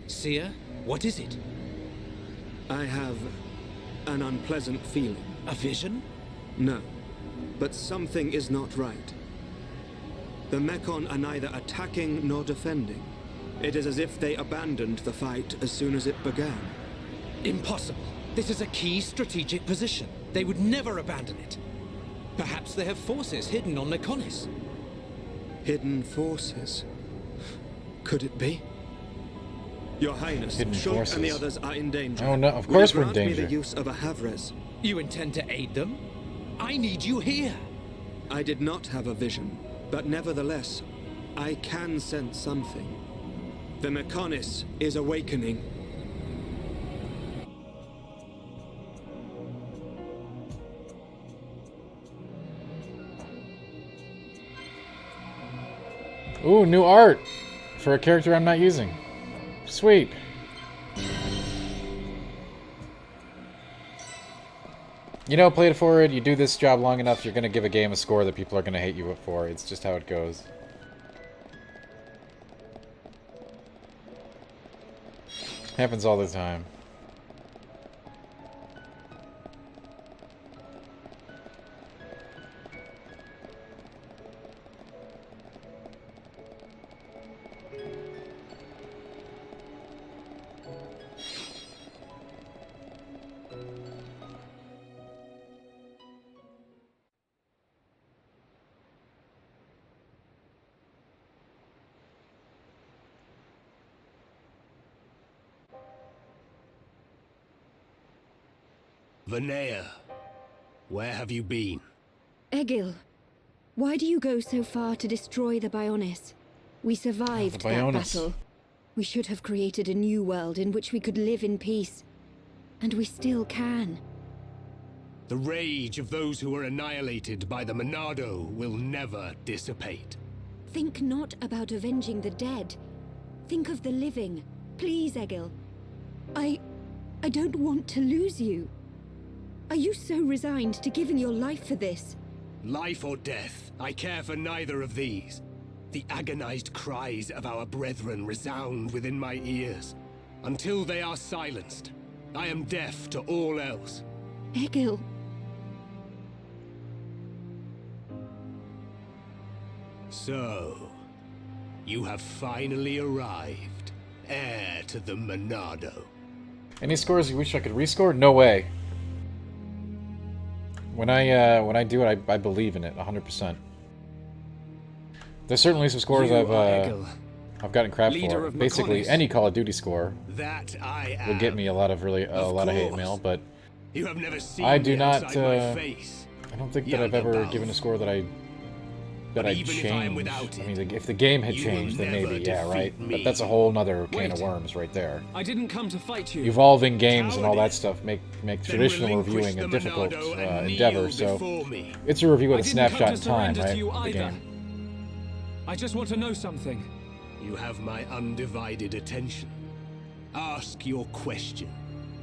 Speaker 6: Seer, what is it?
Speaker 9: I have an unpleasant feeling.
Speaker 6: A vision?
Speaker 9: No, but something is not right. The Mechon are neither attacking nor defending. It is as if they abandoned the fight as soon as it began.
Speaker 6: Impossible. This is a key strategic position. They would never abandon it. Perhaps they have forces hidden on Mechonis.
Speaker 9: Hidden forces? Could it be? Your Highness,
Speaker 1: Hidden
Speaker 9: Shulk and the
Speaker 1: forces.
Speaker 9: others are in danger.
Speaker 1: Oh no, of
Speaker 9: Will you
Speaker 1: course we're in
Speaker 9: grant me
Speaker 1: danger.
Speaker 9: the use of a Havres?
Speaker 6: You intend to aid them? I need you here.
Speaker 9: I did not have a vision, but nevertheless, I can sense something. The Mechonis is awakening.
Speaker 1: Ooh, new art for a character I'm not using. Sweet. You know, play it forward, you do this job long enough, you're going to give a game a score that people are going to hate you for. It's just how it goes. Happens all the time.
Speaker 10: Vanea, where have you been?
Speaker 3: Egil, why do you go so far to destroy the Bionis? We survived
Speaker 1: The
Speaker 3: that
Speaker 1: Bionis.
Speaker 3: battle. We should have created a new world in which we could live in peace. And we still can.
Speaker 10: The rage of those who were annihilated by the Monado will never dissipate.
Speaker 3: Think not about avenging the dead. Think of the living. Please, Egil. I don't want to lose you. Are you so resigned to giving your life for this?
Speaker 10: Life or death, I care for neither of these. The agonized cries of our brethren resound within my ears. Until they are silenced, I am deaf to all else.
Speaker 3: Egil.
Speaker 10: So, you have finally arrived, heir to the Monado.
Speaker 1: Any scores you wish I could rescore? No way. When I do it, I believe in it 100%. There's certainly some scores I've gotten crap for. Basically, any Call of Duty score would get me a lot of hate mail, but
Speaker 10: you have never seen
Speaker 1: I do
Speaker 10: me
Speaker 1: not.
Speaker 10: outside my face.
Speaker 1: I don't think that I've ever given a score that I changed. I mean, if the game had changed, then maybe, yeah, right. But that's a whole nother can of worms right there.
Speaker 2: I didn't come to fight you.
Speaker 1: Evolving games and all that stuff make traditional reviewing a difficult endeavor. So it's a review with a snapshot in time, right? The game.
Speaker 2: I just want to know something.
Speaker 10: You have my undivided attention. Ask your question.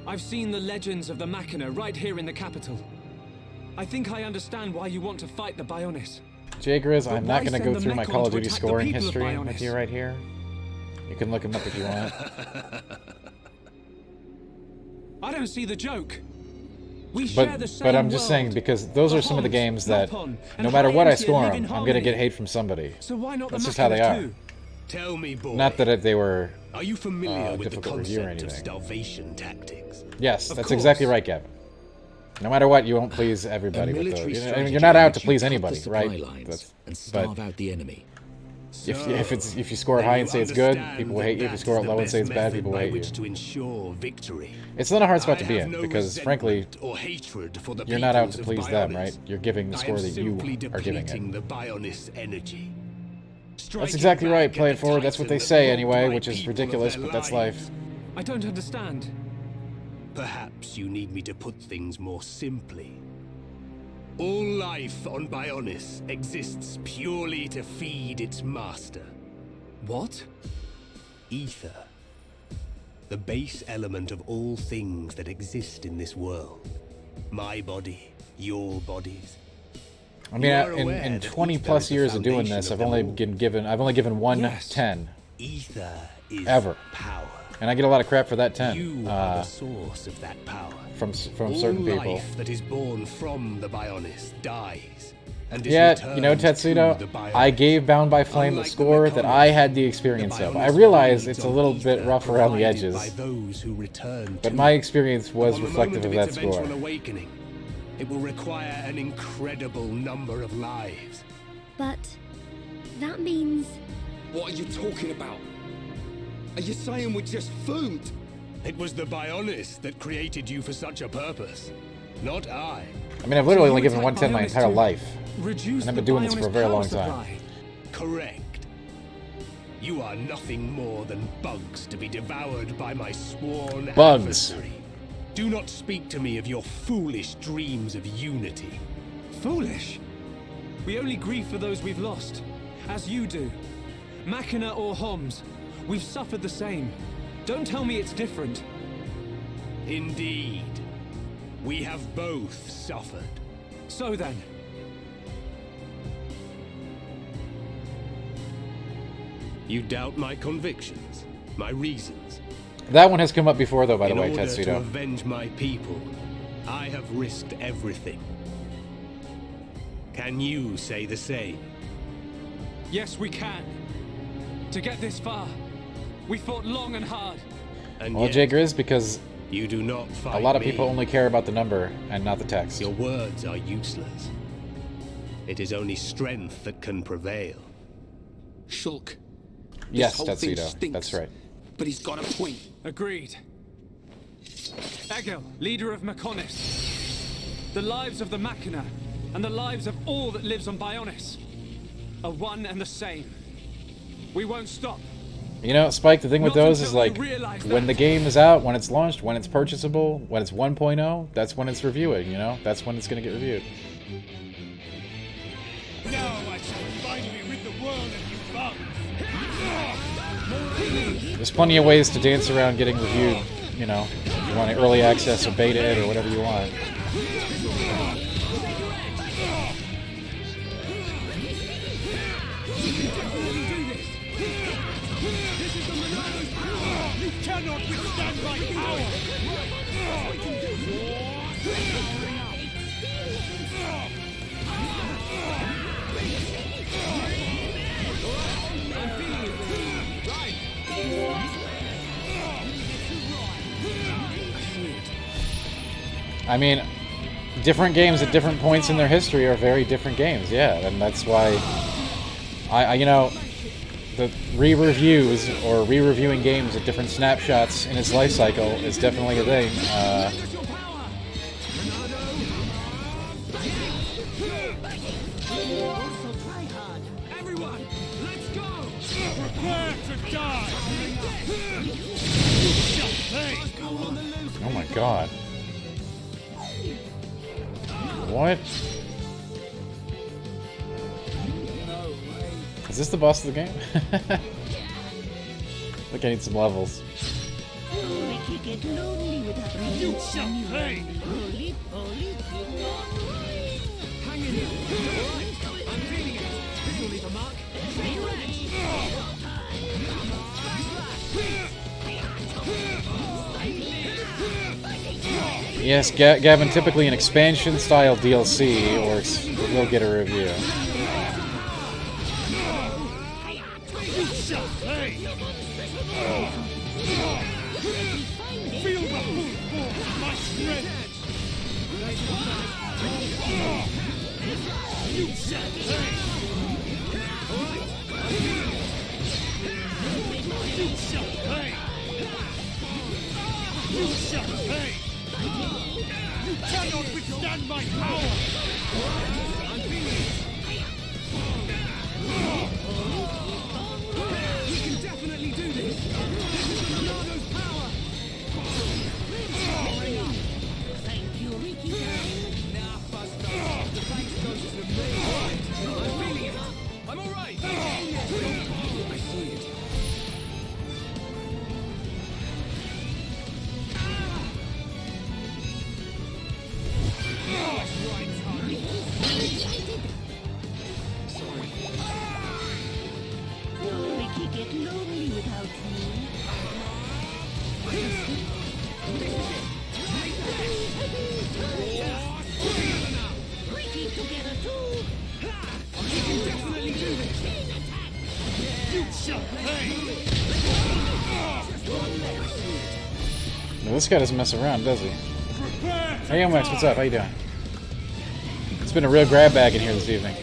Speaker 2: I've seen the legends of the Machina right here in the capital. I think I understand why you want to fight the Bionis.
Speaker 1: Jay Grizz, I'm not going to
Speaker 2: send
Speaker 1: go
Speaker 2: the
Speaker 1: through my
Speaker 2: Mechon
Speaker 1: Call of
Speaker 2: to
Speaker 1: Duty
Speaker 2: attack the
Speaker 1: scoring
Speaker 2: people of
Speaker 1: history
Speaker 2: Bionis?
Speaker 1: with you right here. You can look them up if you want.
Speaker 2: I don't see the joke. We share the same
Speaker 1: But I'm just saying, because those are some of the games that, no matter what I score them, I'm going to get hate from somebody.
Speaker 2: So why not
Speaker 1: That's
Speaker 2: the
Speaker 1: just how they are.
Speaker 2: Too?
Speaker 10: Tell me, boy.
Speaker 1: Not that they were
Speaker 10: are you familiar with the
Speaker 1: difficult review or
Speaker 10: concept of
Speaker 1: anything.
Speaker 10: starvation tactics?
Speaker 1: Yes,
Speaker 2: Of
Speaker 1: that's
Speaker 2: course.
Speaker 1: exactly right, Gavin. No matter what, you won't please everybody with those. You're not out to please anybody, right?
Speaker 11: And starve out the enemy.
Speaker 1: If you score it high and say it's good, people will hate you. If you score it low and say it's bad, people will hate you.
Speaker 10: To ensure victory.
Speaker 1: It's not a hard spot to be in, because frankly,
Speaker 10: or hatred for the
Speaker 1: you're not out to
Speaker 10: peoples
Speaker 1: please
Speaker 10: of
Speaker 1: them,
Speaker 10: Bionis.
Speaker 1: right? You're giving the
Speaker 10: I
Speaker 1: score
Speaker 10: am
Speaker 1: that you
Speaker 10: simply
Speaker 1: are giving
Speaker 10: depleting
Speaker 1: it.
Speaker 10: the Bionis energy.
Speaker 1: That's
Speaker 10: Striking
Speaker 1: exactly right.
Speaker 10: back
Speaker 1: Play
Speaker 10: at
Speaker 1: it
Speaker 10: the
Speaker 1: forward. That's what they
Speaker 10: titan
Speaker 1: say
Speaker 10: that
Speaker 1: anyway,
Speaker 10: robbed my
Speaker 1: which is
Speaker 10: people of
Speaker 1: ridiculous,
Speaker 10: their
Speaker 1: but that's
Speaker 10: lives.
Speaker 1: life.
Speaker 2: I don't understand.
Speaker 10: Perhaps you need me to put things more simply. All life on Bionis exists purely to feed its master.
Speaker 2: What?
Speaker 10: Ether. The base element of all things that exist in this world. My body, your bodies.
Speaker 1: I mean, in 20 plus years of doing this, I've only given one 10
Speaker 10: Ether is
Speaker 1: ever,
Speaker 10: power.
Speaker 1: and I get a lot of crap for that 10
Speaker 10: You are the source of that power.
Speaker 1: from
Speaker 10: All
Speaker 1: certain people.
Speaker 10: life that is born from the Bionis dies. And is
Speaker 1: Yet, you know,
Speaker 10: returned to the
Speaker 1: Tetsudo,
Speaker 10: Bionis.
Speaker 1: I gave Bound by Flame the
Speaker 10: Unlike
Speaker 1: score that I had the experience of. I realize it's a little bit rough around the
Speaker 10: provided
Speaker 1: edges,
Speaker 10: by those who return
Speaker 1: but
Speaker 10: to
Speaker 1: my
Speaker 10: it.
Speaker 1: experience was
Speaker 10: On the
Speaker 1: reflective
Speaker 10: moment
Speaker 1: of that
Speaker 10: its
Speaker 1: score.
Speaker 10: eventual awakening, it will require an incredible number of lives.
Speaker 3: But that means...
Speaker 2: What are you talking about? Are you saying we're just food?
Speaker 10: It was the Bionis that created you for such a purpose, not I.
Speaker 1: I mean, I've literally
Speaker 2: So
Speaker 1: only
Speaker 2: you
Speaker 1: given
Speaker 2: attack
Speaker 1: 110 my
Speaker 2: Bionis
Speaker 1: entire
Speaker 2: to
Speaker 1: life,
Speaker 2: Reduce
Speaker 1: and I've
Speaker 2: the
Speaker 1: been doing this for a
Speaker 2: Bionis
Speaker 1: very
Speaker 2: power
Speaker 1: long time.
Speaker 2: supply.
Speaker 10: Correct. You are nothing more than bugs to be devoured by my sworn
Speaker 1: Bugs.
Speaker 10: adversary. Do not speak to me of your foolish dreams of unity.
Speaker 2: Foolish? We only grieve for those we've lost, as you do. Machina or Homs, we've suffered the same. Don't tell me it's different.
Speaker 10: Indeed. We have both suffered.
Speaker 2: So then,
Speaker 10: You doubt my convictions, my reasons.
Speaker 1: That one has come up before, though, by the way,
Speaker 10: In order to
Speaker 1: Tetsudo.
Speaker 10: avenge my people, I have risked everything. Can you say the same?
Speaker 2: yes, we can. To get this far, we fought long and hard.
Speaker 10: And
Speaker 1: Well,
Speaker 10: yet,
Speaker 1: Jay Grizz, because
Speaker 10: you do not fight
Speaker 1: a lot of
Speaker 10: me.
Speaker 1: people only care about the number and not the text.
Speaker 10: Your words are useless. It is only strength that can prevail.
Speaker 2: Shulk.
Speaker 1: Yes,
Speaker 2: whole thing
Speaker 1: Tetsudo,
Speaker 2: stinks.
Speaker 1: that's right.
Speaker 2: But he's got a point. Agreed. Egil, leader of Mechonis. The lives of the Machina and the lives of all that lives on Bionis are one and the same. We won't stop.
Speaker 1: You know, Spike, the thing with those is like, when the game is out, when it's launched, when it's purchasable, when it's 1.0, that's when it's reviewing, you know? That's when it's going to get reviewed.
Speaker 4: Now I shall finally rid the world of you bugs.
Speaker 1: There's plenty of ways to dance around getting reviewed, you know, if you want early access or beta it or whatever you want.
Speaker 4: Cannot withstand my power!
Speaker 1: I mean, different games at different points in their history are very different games, yeah, and that's why I you know, the re-reviews or re-reviewing games at different snapshots in its life cycle is definitely a thing.
Speaker 4: Everyone, let's go! Prepare to die!
Speaker 1: Oh my god. What? Is this the boss of the game? I think I need some levels.
Speaker 4: You shall pay! Hang in here! Alright, I'm feeling it! This will leave a mark!
Speaker 1: Yes, Gavin, typically an expansion-style DLC, or we'll get a review.
Speaker 4: You shall pay! Feel the full force of my strength! You shall pay! You shall pay! You shall pay! You cannot withstand my power! I'm feeling it! We can definitely do this! Leonardo's power! Thank you, Ricky. Now, Buster, the thanks goes to me. I'm feeling it! I'm alright! I see it.
Speaker 8: Ricky get lonely without you. Ricky together too.
Speaker 4: We can definitely do this! You shall pay!
Speaker 1: Well, this guy doesn't mess around, does he? Hey, MX, what's up? How you doing? It's been a real grab bag in here this evening.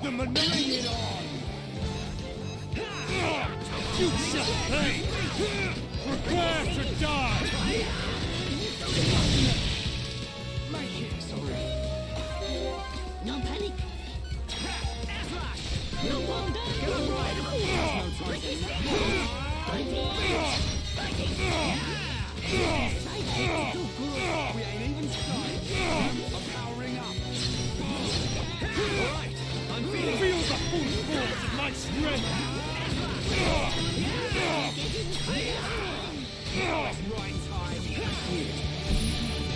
Speaker 4: The bring it on! You shall pay! Prepare to die! Make it, sorry.
Speaker 8: No panic. No bomb down.
Speaker 4: Get him right! We ain't even started. I'm powering up. Alright, I'm feeling. Feel the full force of my strength.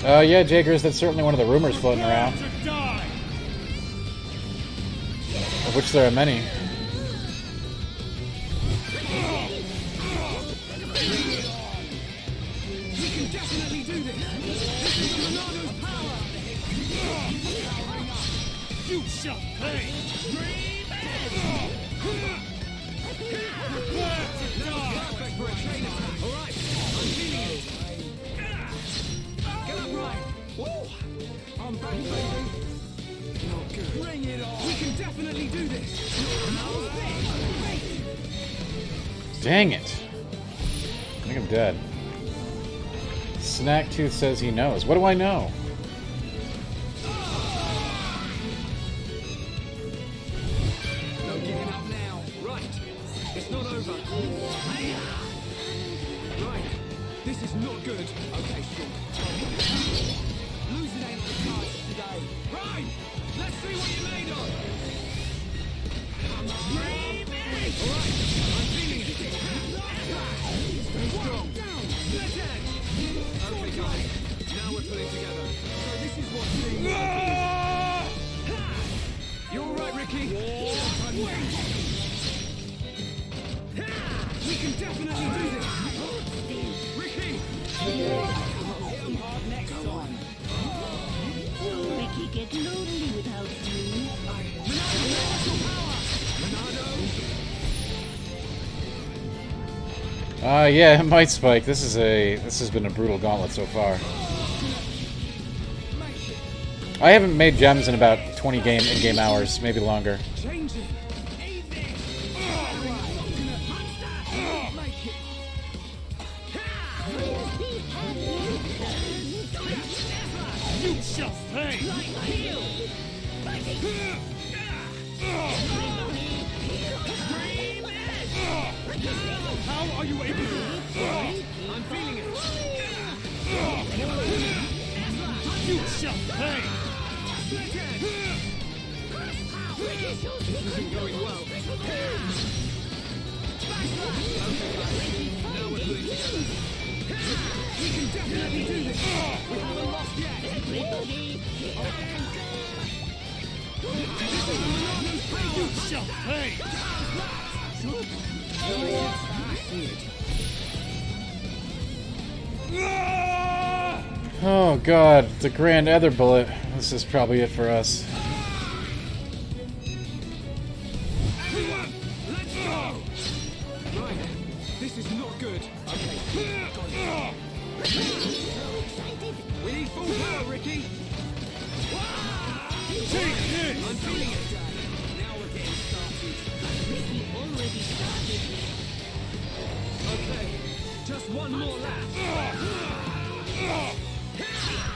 Speaker 1: Yeah, Jakers, that's certainly one of the rumors floating around. Of which there are many.
Speaker 4: We can definitely do this. This is Leonardo's power. You shall pay. Prepare to die. Perfect for a chain attack. All right, I'm feeling it. Get up, right. Whoa. I'm back, baby. Not good. Bring it on. We can definitely do this.
Speaker 1: Dang it. I think I'm dead. Snacktooth says he knows. What do I know?
Speaker 2: No giving up now. Right. It's not over. Right. This is not good. Okay, sure. Losing ain't on the cards today. Right. Let's see what you're made of. Alright. I'm feeling it. Stay strong. Let's edge. Okay, guys. Now we're pulling together. So this is what team. You all right, Ricky? We can definitely do this. Ricky! Hit him hard next time.
Speaker 8: Ricky get lonely without you.
Speaker 1: Yeah, it might, Spike. This has been a brutal gauntlet so far. I haven't made gems in about 20 in-game hours, maybe longer.
Speaker 8: You shall pay.
Speaker 2: How are you able to? I'm feeling it.
Speaker 8: You shall pay.
Speaker 2: This isn't going well. Now we're pulling together. We can definitely do this. We haven't lost yet.
Speaker 8: Everybody.
Speaker 2: You shall pay.
Speaker 1: Oh god, the Grand Ether Bullet. This is probably it for us.
Speaker 2: Everyone, let's go! Right, this is not good. Okay, we need full power, Ricky.
Speaker 8: Take this!
Speaker 2: I'm feeling it, Dad. Now we're getting started.
Speaker 8: Ricky already started.
Speaker 2: Okay, just one more lap.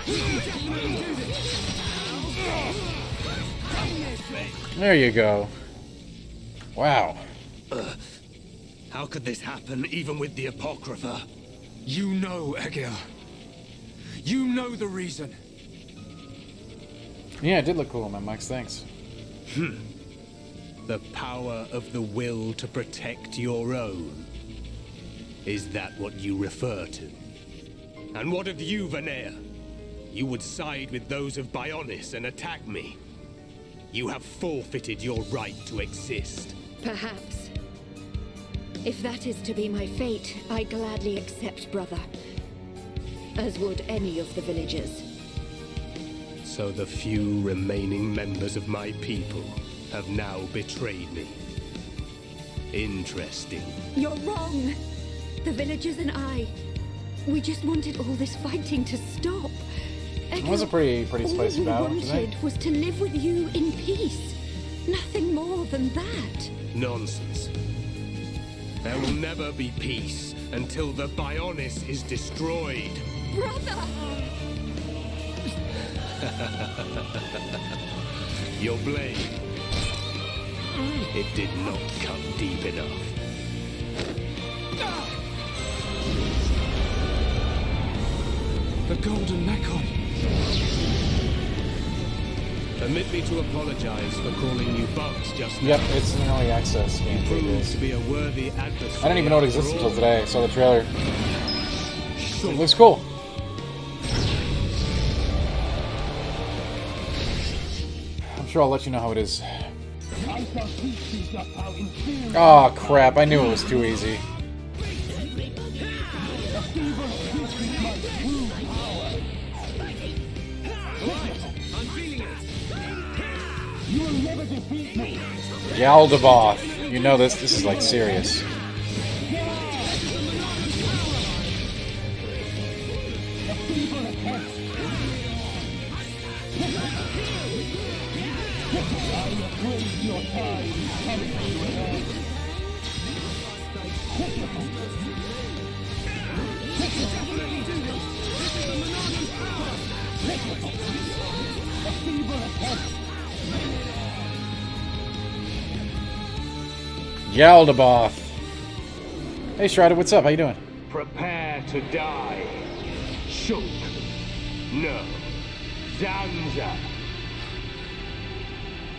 Speaker 2: We can definitely do this.
Speaker 1: There you go. Wow.
Speaker 10: How could this happen, even with the Apocrypha?
Speaker 2: You know, Egil. You know the reason.
Speaker 1: Yeah, it did look cool, man, Max. Thanks.
Speaker 10: The power of the will to protect your own. Is that what you refer to? And what of you, Vanea? You would side with those of Bionis and attack me. You have forfeited your right to exist.
Speaker 3: Perhaps. If that is to be my fate, I gladly accept, brother. As would any of the villagers.
Speaker 10: So the few remaining members of my people have now betrayed me. Interesting.
Speaker 3: You're wrong! The villagers and I, we just wanted all this fighting to stop.
Speaker 1: It was a pretty spicy battle,
Speaker 3: All we wanted was to live with you in peace. Nothing more than that.
Speaker 10: Nonsense. There will never be peace until the Bionis is destroyed.
Speaker 3: Brother!
Speaker 10: Your blade. It did not come deep enough.
Speaker 2: The Golden Mekon.
Speaker 10: Permit me to apologize for calling you bugs just now.
Speaker 1: Yep, it's an early access game.
Speaker 10: Proves to be a worthy adversary.
Speaker 1: I didn't even know it existed until today. I saw the trailer. It looks cool. I'm sure I'll let you know how it is. Oh crap, I knew it was too easy. Yaldabaoth. You know this is like serious. Galdaboth. Hey, Strider, what's up? How you doing?
Speaker 4: Prepare to die. Shulk. No. Zanza.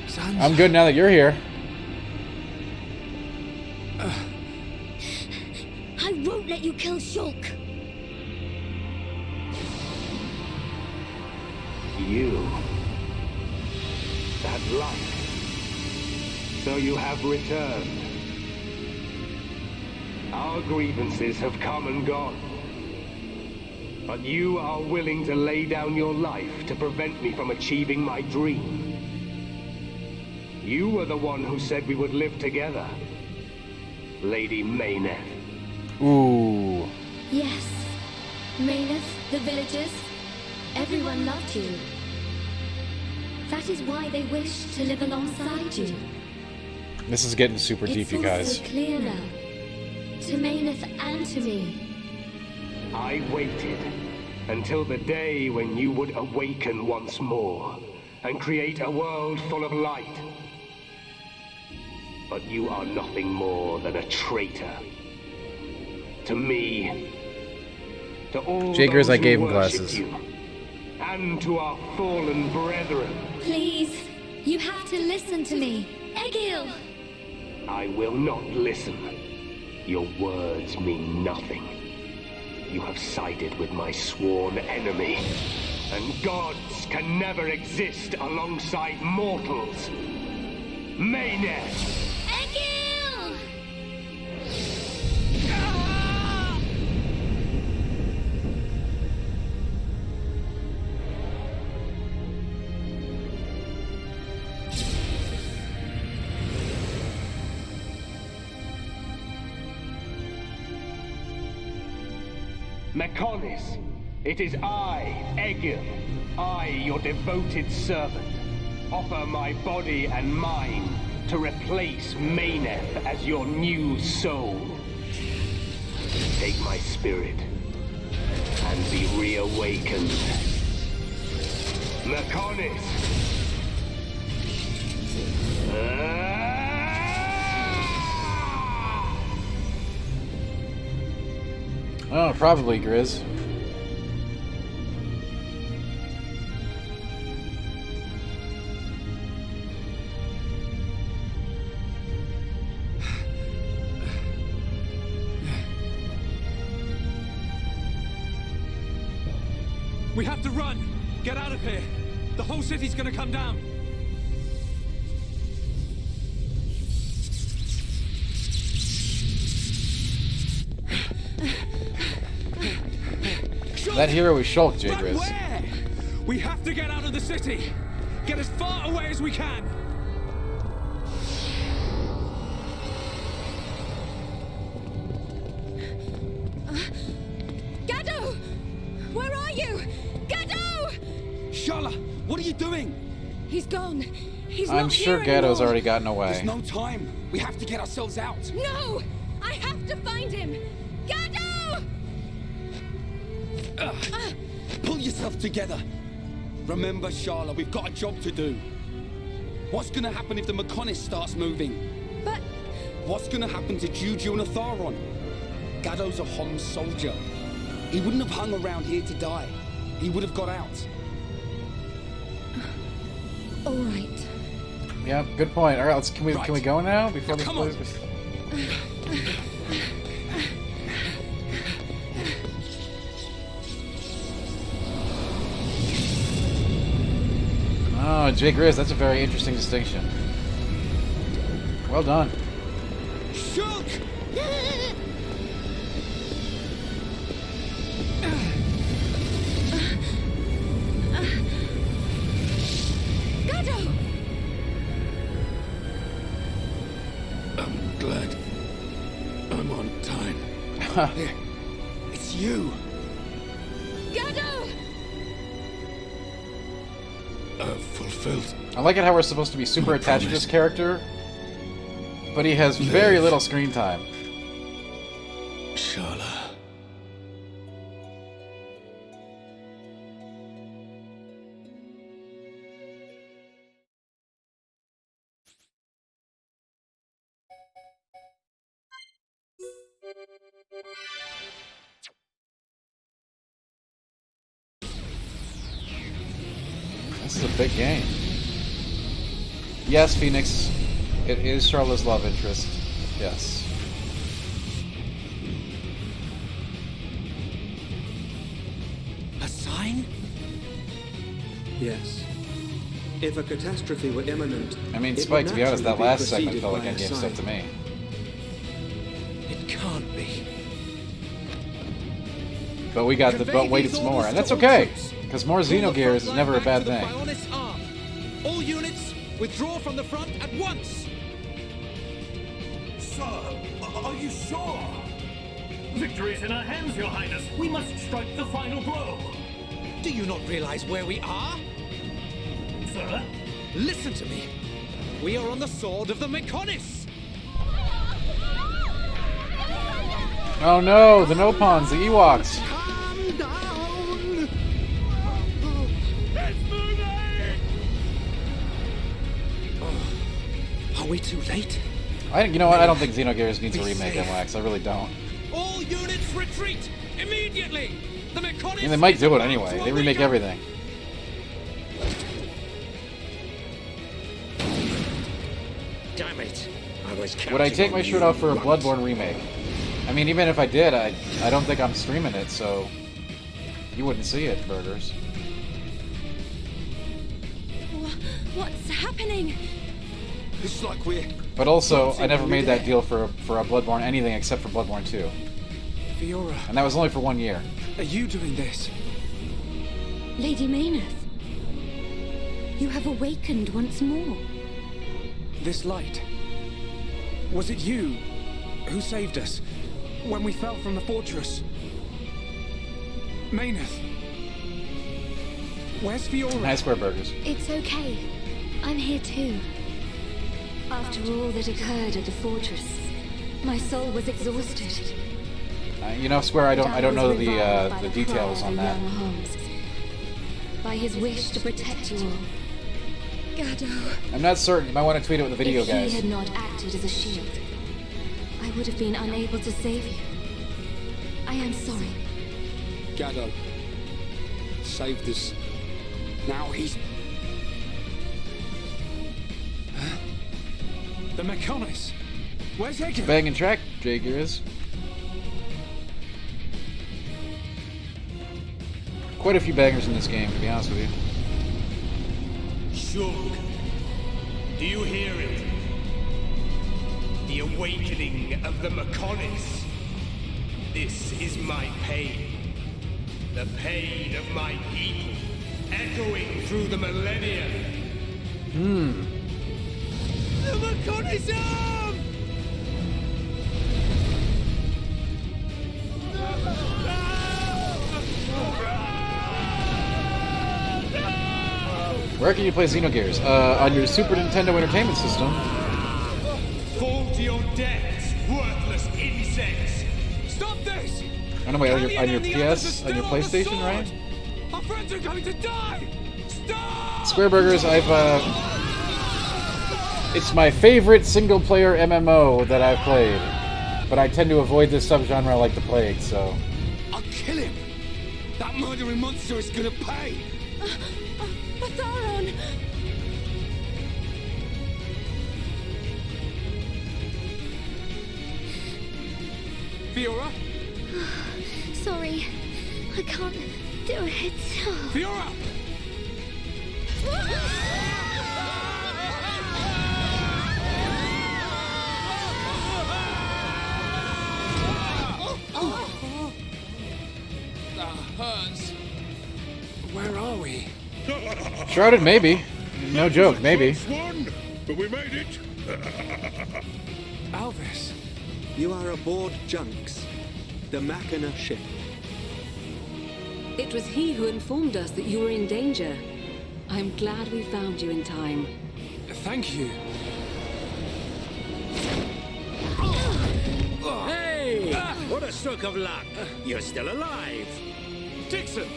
Speaker 6: Zanza.
Speaker 1: I'm good now that you're here.
Speaker 3: I won't let you kill Shulk.
Speaker 4: You. That light. So you have returned. Our grievances have come and gone. But you are willing to lay down your life to prevent me from achieving my dream. You were the one who said we would live together. Lady Mayneth.
Speaker 1: Ooh.
Speaker 7: Yes. Mayneth, the villagers, everyone loved you. That is why they wished to live alongside you.
Speaker 1: This is getting super deep, you guys.
Speaker 7: It's all so clear now. To Mayneth and to me.
Speaker 4: I waited until the day when you would awaken once more and create a world full of light. But you are nothing more than a traitor. To me, to all
Speaker 1: Jagers,
Speaker 4: those
Speaker 1: I gave
Speaker 4: who
Speaker 1: him
Speaker 4: worshipped
Speaker 1: glasses.
Speaker 4: you, and to our fallen brethren.
Speaker 7: Please, you have to listen to me. Egil!
Speaker 4: I will not listen. Your words mean nothing. You have sided with my sworn enemy, and gods can never exist alongside mortals. Mayneth!
Speaker 7: Egil!
Speaker 4: Mechonis, it is I, Egil, I, your devoted servant, offer my body and mind to replace Mayneth as your new soul. Take my spirit and be reawakened. Mechonis!
Speaker 1: Oh, probably Grizz.
Speaker 6: We have to run! Get out of here! The whole city's gonna come down!
Speaker 1: That hero was Shulk, J.
Speaker 6: But
Speaker 1: Grizz.
Speaker 6: where? We have to get out of the city! Get as far away as we can!
Speaker 3: Gado! Where are you? Gado!
Speaker 2: Shala, what are you doing?
Speaker 3: He's gone. He's
Speaker 1: I'm
Speaker 3: not
Speaker 1: sure
Speaker 3: here
Speaker 1: Gado's
Speaker 3: anymore.
Speaker 1: already gotten away.
Speaker 2: There's no time. We have to get ourselves out.
Speaker 3: No! I have to find him! Gado!
Speaker 2: Pull yourself together. Remember, Shala, we've got a job to do. What's gonna happen if the Mechonis starts moving?
Speaker 3: But...
Speaker 2: What's gonna happen to Juju and Atharon? Gado's a Homs soldier. He wouldn't have hung around here to die. He would have got out.
Speaker 3: All right.
Speaker 1: Yeah, good point. All right, can we go now before
Speaker 2: Yeah,
Speaker 1: this
Speaker 2: come on.
Speaker 1: plays? Oh, Jay Grizz, that's a very interesting distinction. Well done.
Speaker 2: Shulk!
Speaker 3: Gado!
Speaker 5: I'm glad I'm on time.
Speaker 2: Here, it's you.
Speaker 3: Gado!
Speaker 5: I've fulfilled
Speaker 1: I like it how we're supposed to be super attached to this character, but he has very little screen time.
Speaker 5: Shala.
Speaker 1: is a big game. Yes, Phoenix, it is Charlotte's love interest. Yes.
Speaker 6: A sign?
Speaker 9: Yes. If a catastrophe were imminent,
Speaker 1: I mean,
Speaker 9: it
Speaker 1: Spike,
Speaker 9: would
Speaker 1: to be honest, that
Speaker 9: naturally
Speaker 1: last
Speaker 9: be
Speaker 1: segment
Speaker 9: preceded
Speaker 1: felt like
Speaker 9: by a
Speaker 1: endgame stuff to
Speaker 9: sign.
Speaker 1: me.
Speaker 6: It can't be.
Speaker 1: But we got but waited some more, and that's okay, because more Xenogears is never a bad thing.
Speaker 6: All units, withdraw from the front at once!
Speaker 4: Sir, are you sure? Victory's in our hands, Your Highness. We must strike the final blow.
Speaker 6: Do you not realize where we are?
Speaker 4: Sir?
Speaker 6: Listen to me. We are on the sword of the Mechonis!
Speaker 1: Oh no, the Nopons, the Ewoks.
Speaker 6: Calm down!
Speaker 4: It's moving!
Speaker 6: Are we too late?
Speaker 1: You know what? I don't think Xenogears needs a remake, MWAX. I really don't.
Speaker 6: All units retreat! Immediately! The Mechonis!
Speaker 1: I mean, they might do it anyway. They remake everything.
Speaker 11: Damn it! I was
Speaker 1: Would I take my shirt off for a
Speaker 11: once.
Speaker 1: Bloodborne remake? I mean, even if I did, I don't think I'm streaming it, so you wouldn't see it, Burgers.
Speaker 3: What's happening?
Speaker 2: It's like we're...
Speaker 1: But also, I never made that deal for a Bloodborne anything except for Bloodborne 2.
Speaker 6: Fiora,
Speaker 1: And that was only for 1 year.
Speaker 6: are you doing this?
Speaker 3: Lady Mayneth, you have awakened once more.
Speaker 6: This light. Was it you who saved us when we fell from the fortress? Mayneth. Where's Fiora?
Speaker 1: Nice square burgers.
Speaker 7: It's okay. I'm here too. After all that occurred at the fortress, my soul was exhausted.
Speaker 1: You know, Square, I don't know
Speaker 7: was revived by
Speaker 1: the
Speaker 7: the
Speaker 1: details
Speaker 7: cry
Speaker 1: on
Speaker 7: of
Speaker 1: that.
Speaker 7: young Holmes. By his wish to protect you all.
Speaker 3: Gado.
Speaker 1: I'm not certain. You might want to tweet it with the video,
Speaker 7: If he
Speaker 1: guys.
Speaker 7: had not acted as a shield, I would have been unable to save you. I am sorry.
Speaker 2: Gado saved us. Now he's...
Speaker 6: The Mechonis. Where's Hegel?
Speaker 1: Banging track, Jake is. Quite a few bangers in this game, to be honest with you.
Speaker 10: Shulk, do you hear it? The awakening of the Mechonis. This is my pain. The pain of my people, echoing through the millennia. The Mechonis arm!
Speaker 1: Where can you play Xenogears? On your Super Nintendo Entertainment System.
Speaker 10: Fall to your deaths, worthless insects!
Speaker 6: Stop this!
Speaker 1: Oh no, wait, on your
Speaker 6: Galleon and the others
Speaker 1: PS,
Speaker 6: are
Speaker 1: on your
Speaker 6: still on the
Speaker 1: PlayStation,
Speaker 6: sword!
Speaker 1: right?
Speaker 6: Our friends are going to die! Stop!
Speaker 1: Square Burgers, it's my favorite single-player MMO that I've played. But I tend to avoid this subgenre like the plague, so...
Speaker 2: I'll kill him! That murdering monster is gonna pay!
Speaker 3: Atharon!
Speaker 6: Fiora?
Speaker 7: Sorry, I can't do it.
Speaker 6: Fiora!
Speaker 2: That hurts.
Speaker 6: Where are we?
Speaker 1: Shrouded, maybe. No joke, maybe.
Speaker 5: One, but we made it.
Speaker 6: Alvis.
Speaker 9: You are aboard Junks, the Machina ship.
Speaker 12: It was he who informed us that you were in danger. I'm glad we found you in time.
Speaker 6: Thank you.
Speaker 11: Hey! What a stroke of luck! You're still alive!
Speaker 6: Dixon!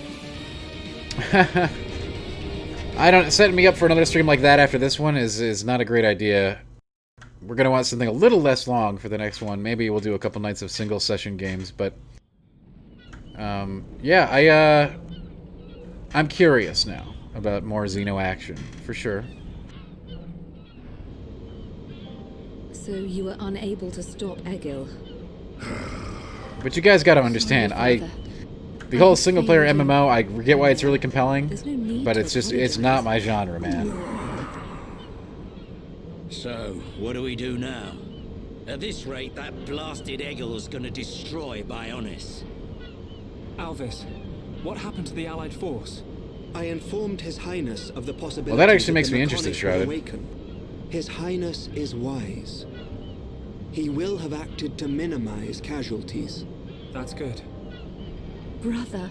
Speaker 1: I don't... Setting me up for another stream like that after this one is not a great idea. We're going to want something a little less long for the next one. Maybe we'll do a couple nights of single session games, but... yeah, I'm curious now. about more Xeno action, for sure.
Speaker 12: So you were unable to stop Egil.
Speaker 1: But you guys gotta understand, the whole single-player MMO, I get why it's really compelling, but it's not my genre, man.
Speaker 11: So, what do we do now? At this rate, that blasted Egil is gonna destroy Bionis.
Speaker 13: Alvis, what happened to the Allied force?
Speaker 9: I informed His Highness of the possibility.
Speaker 1: Well, that actually makes me interested, Shrouded.
Speaker 9: His Highness is wise. He will have acted to minimize casualties.
Speaker 13: That's good.
Speaker 3: Brother.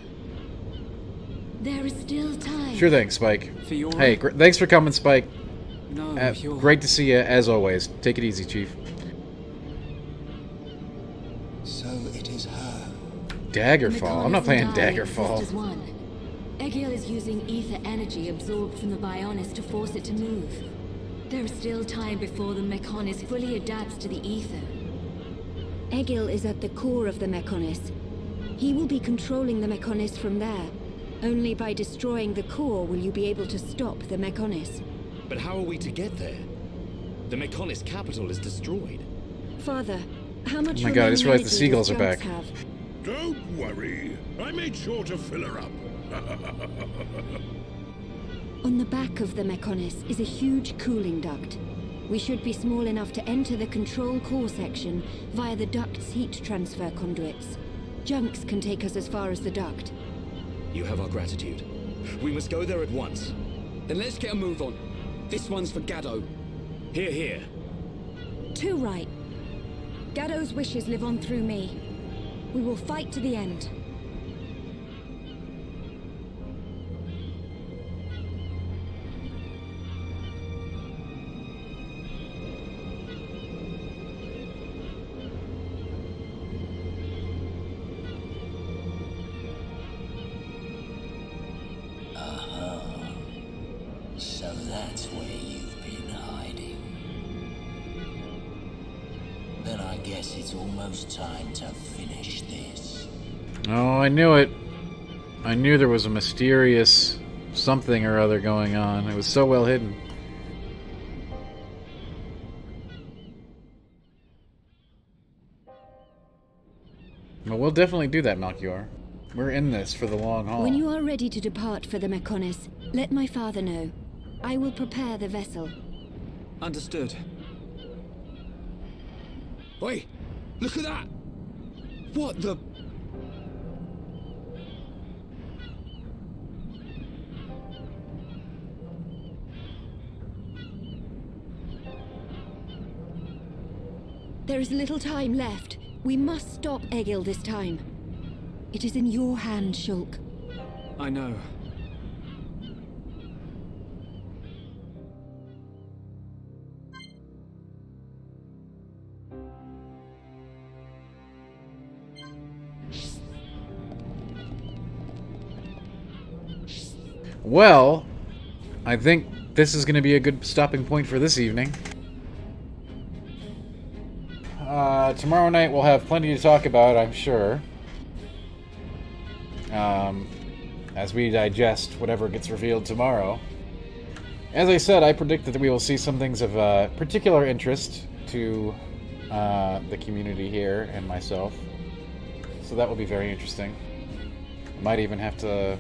Speaker 7: There is still time.
Speaker 1: Sure thing, Spike.
Speaker 13: Fiora?
Speaker 1: Hey, thanks for coming, Spike.
Speaker 13: No,
Speaker 1: great to see you, as always. Take it easy, Chief.
Speaker 14: So it is her.
Speaker 1: Daggerfall? I'm not playing Daggerfall.
Speaker 7: Egil is using ether energy absorbed from the Bionis to force it to move. There is still time before the Mechonis fully adapts to the ether.
Speaker 3: Egil is at the core of the Mechonis. He will be controlling the Mechonis from there. Only by destroying the core will you be able to stop the Mechonis.
Speaker 10: But how are we to get there? The Mechonis capital is destroyed.
Speaker 3: Father, how much
Speaker 1: oh my god, I just realized the seagulls are back.
Speaker 5: Don't worry. I made sure to fill her up.
Speaker 3: On the back of the Mechonis is a huge cooling duct. We should be small enough to enter the control core section via the duct's heat transfer conduits. Junks can take us as far as the duct.
Speaker 10: You have our gratitude. We must go there at once.
Speaker 2: Then let's get a move on. This one's for Gaddo.
Speaker 10: Here, here.
Speaker 3: Too right. Gaddo's wishes live on through me. We will fight to the end.
Speaker 14: So that's where you've been hiding. Then I guess it's almost time to finish this.
Speaker 1: Oh, I knew it. I knew there was a mysterious something or other going on. It was so well hidden. Well, we'll definitely do that, Melchior. We're in this for the long haul.
Speaker 3: When you are ready to depart for the Mechonis, let my father know. I will prepare the vessel.
Speaker 13: Understood.
Speaker 2: Oi! Look at that! What the...
Speaker 3: There is little time left. We must stop Egil this time. It is in your hand, Shulk.
Speaker 13: I know.
Speaker 1: Well, I think this is going to be a good stopping point for this evening. Tomorrow night we'll have plenty to talk about, I'm sure. As we digest whatever gets revealed tomorrow. As I said, I predict that we will see some things of particular interest to the community here and myself. So that will be very interesting. I might even have to...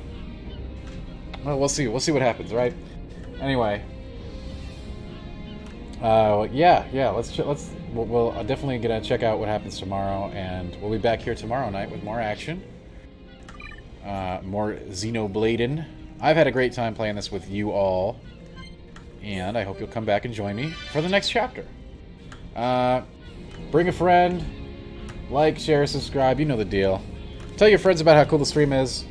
Speaker 1: Well, we'll see. We'll see what happens, right? Anyway. Yeah. We'll definitely gonna check out what happens tomorrow, and we'll be back here tomorrow night with more action. More Xenobladen. I've had a great time playing this with you all, and I hope you'll come back and join me for the next chapter. Bring a friend, like, share, subscribe, you know the deal. Tell your friends about how cool the stream is.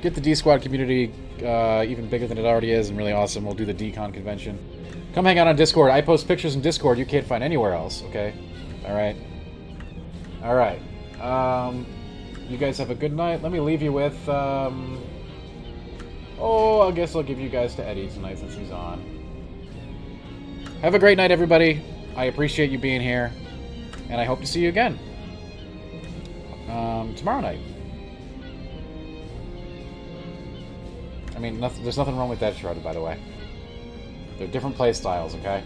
Speaker 1: Get the D-Squad community even bigger than it already is, and really awesome. We'll do the D-Con convention. Come hang out on Discord. I post pictures in Discord you can't find anywhere else, okay? Alright. Alright. You guys have a good night. Let me leave you with, oh, I guess I'll give you guys to Eddie tonight since he's on. Have a great night, everybody. I appreciate you being here, and I hope to see you again tomorrow night. I mean, there's nothing wrong with that shroud, by the way. They're different play styles, okay?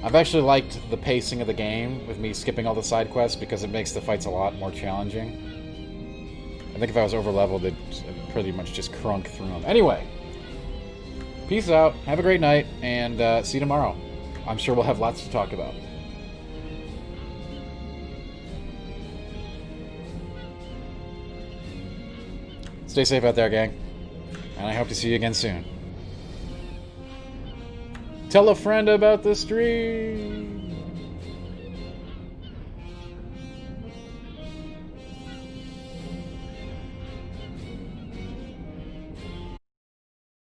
Speaker 1: I've actually liked the pacing of the game with me skipping all the side quests because it makes the fights a lot more challenging. I think if I was over-leveled, I'd pretty much just crunk through them. Anyway, peace out, have a great night, and see you tomorrow. I'm sure we'll have lots to talk about. Stay safe out there, gang. And I hope to see you again soon. Tell a friend about the stream!